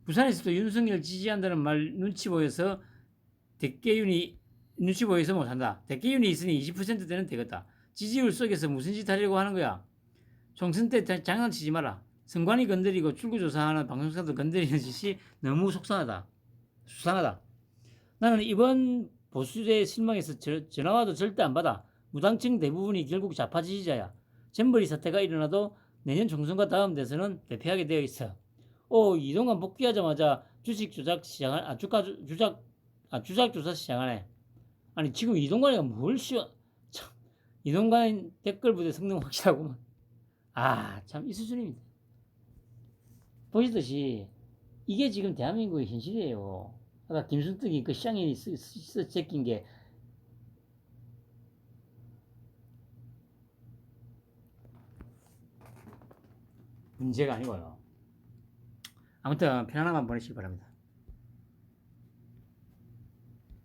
부산에서도 윤석열 지지한다는 말 눈치 보여서 대깨윤이 눈치 보여서 못한다. 대깨윤이 있으니 20%대는 되겠다. 지지율 속에서 무슨 짓 하려고 하는 거야? 총선 때 장난치지 마라. 선관위 건드리고 출구조사하는 방송사도 건드리는 짓이 너무 속상하다. 수상하다. 나는 이번 보수제에 실망해서 전화와도 절대 안 받아. 무당층 대부분이 결국 좌파 지지자야. 잼버리 사태가 일어나도 내년 총선과 다음 대선은 대표하게 되어 있어. 이동관 복귀하자마자 주식 조작 시작한, 주작 조사 시작하네. 아니, 지금 이동관이가 참, 이동관 댓글 부대 성능 확실하구만. 참, 이 수준입니다. 보시듯이, 이게 지금 대한민국의 현실이에요. 아까 김순덕이 그 시장에 제낀 게, 문제가 아니고요. 아무튼, 편안한 밤 보내시기 바랍니다.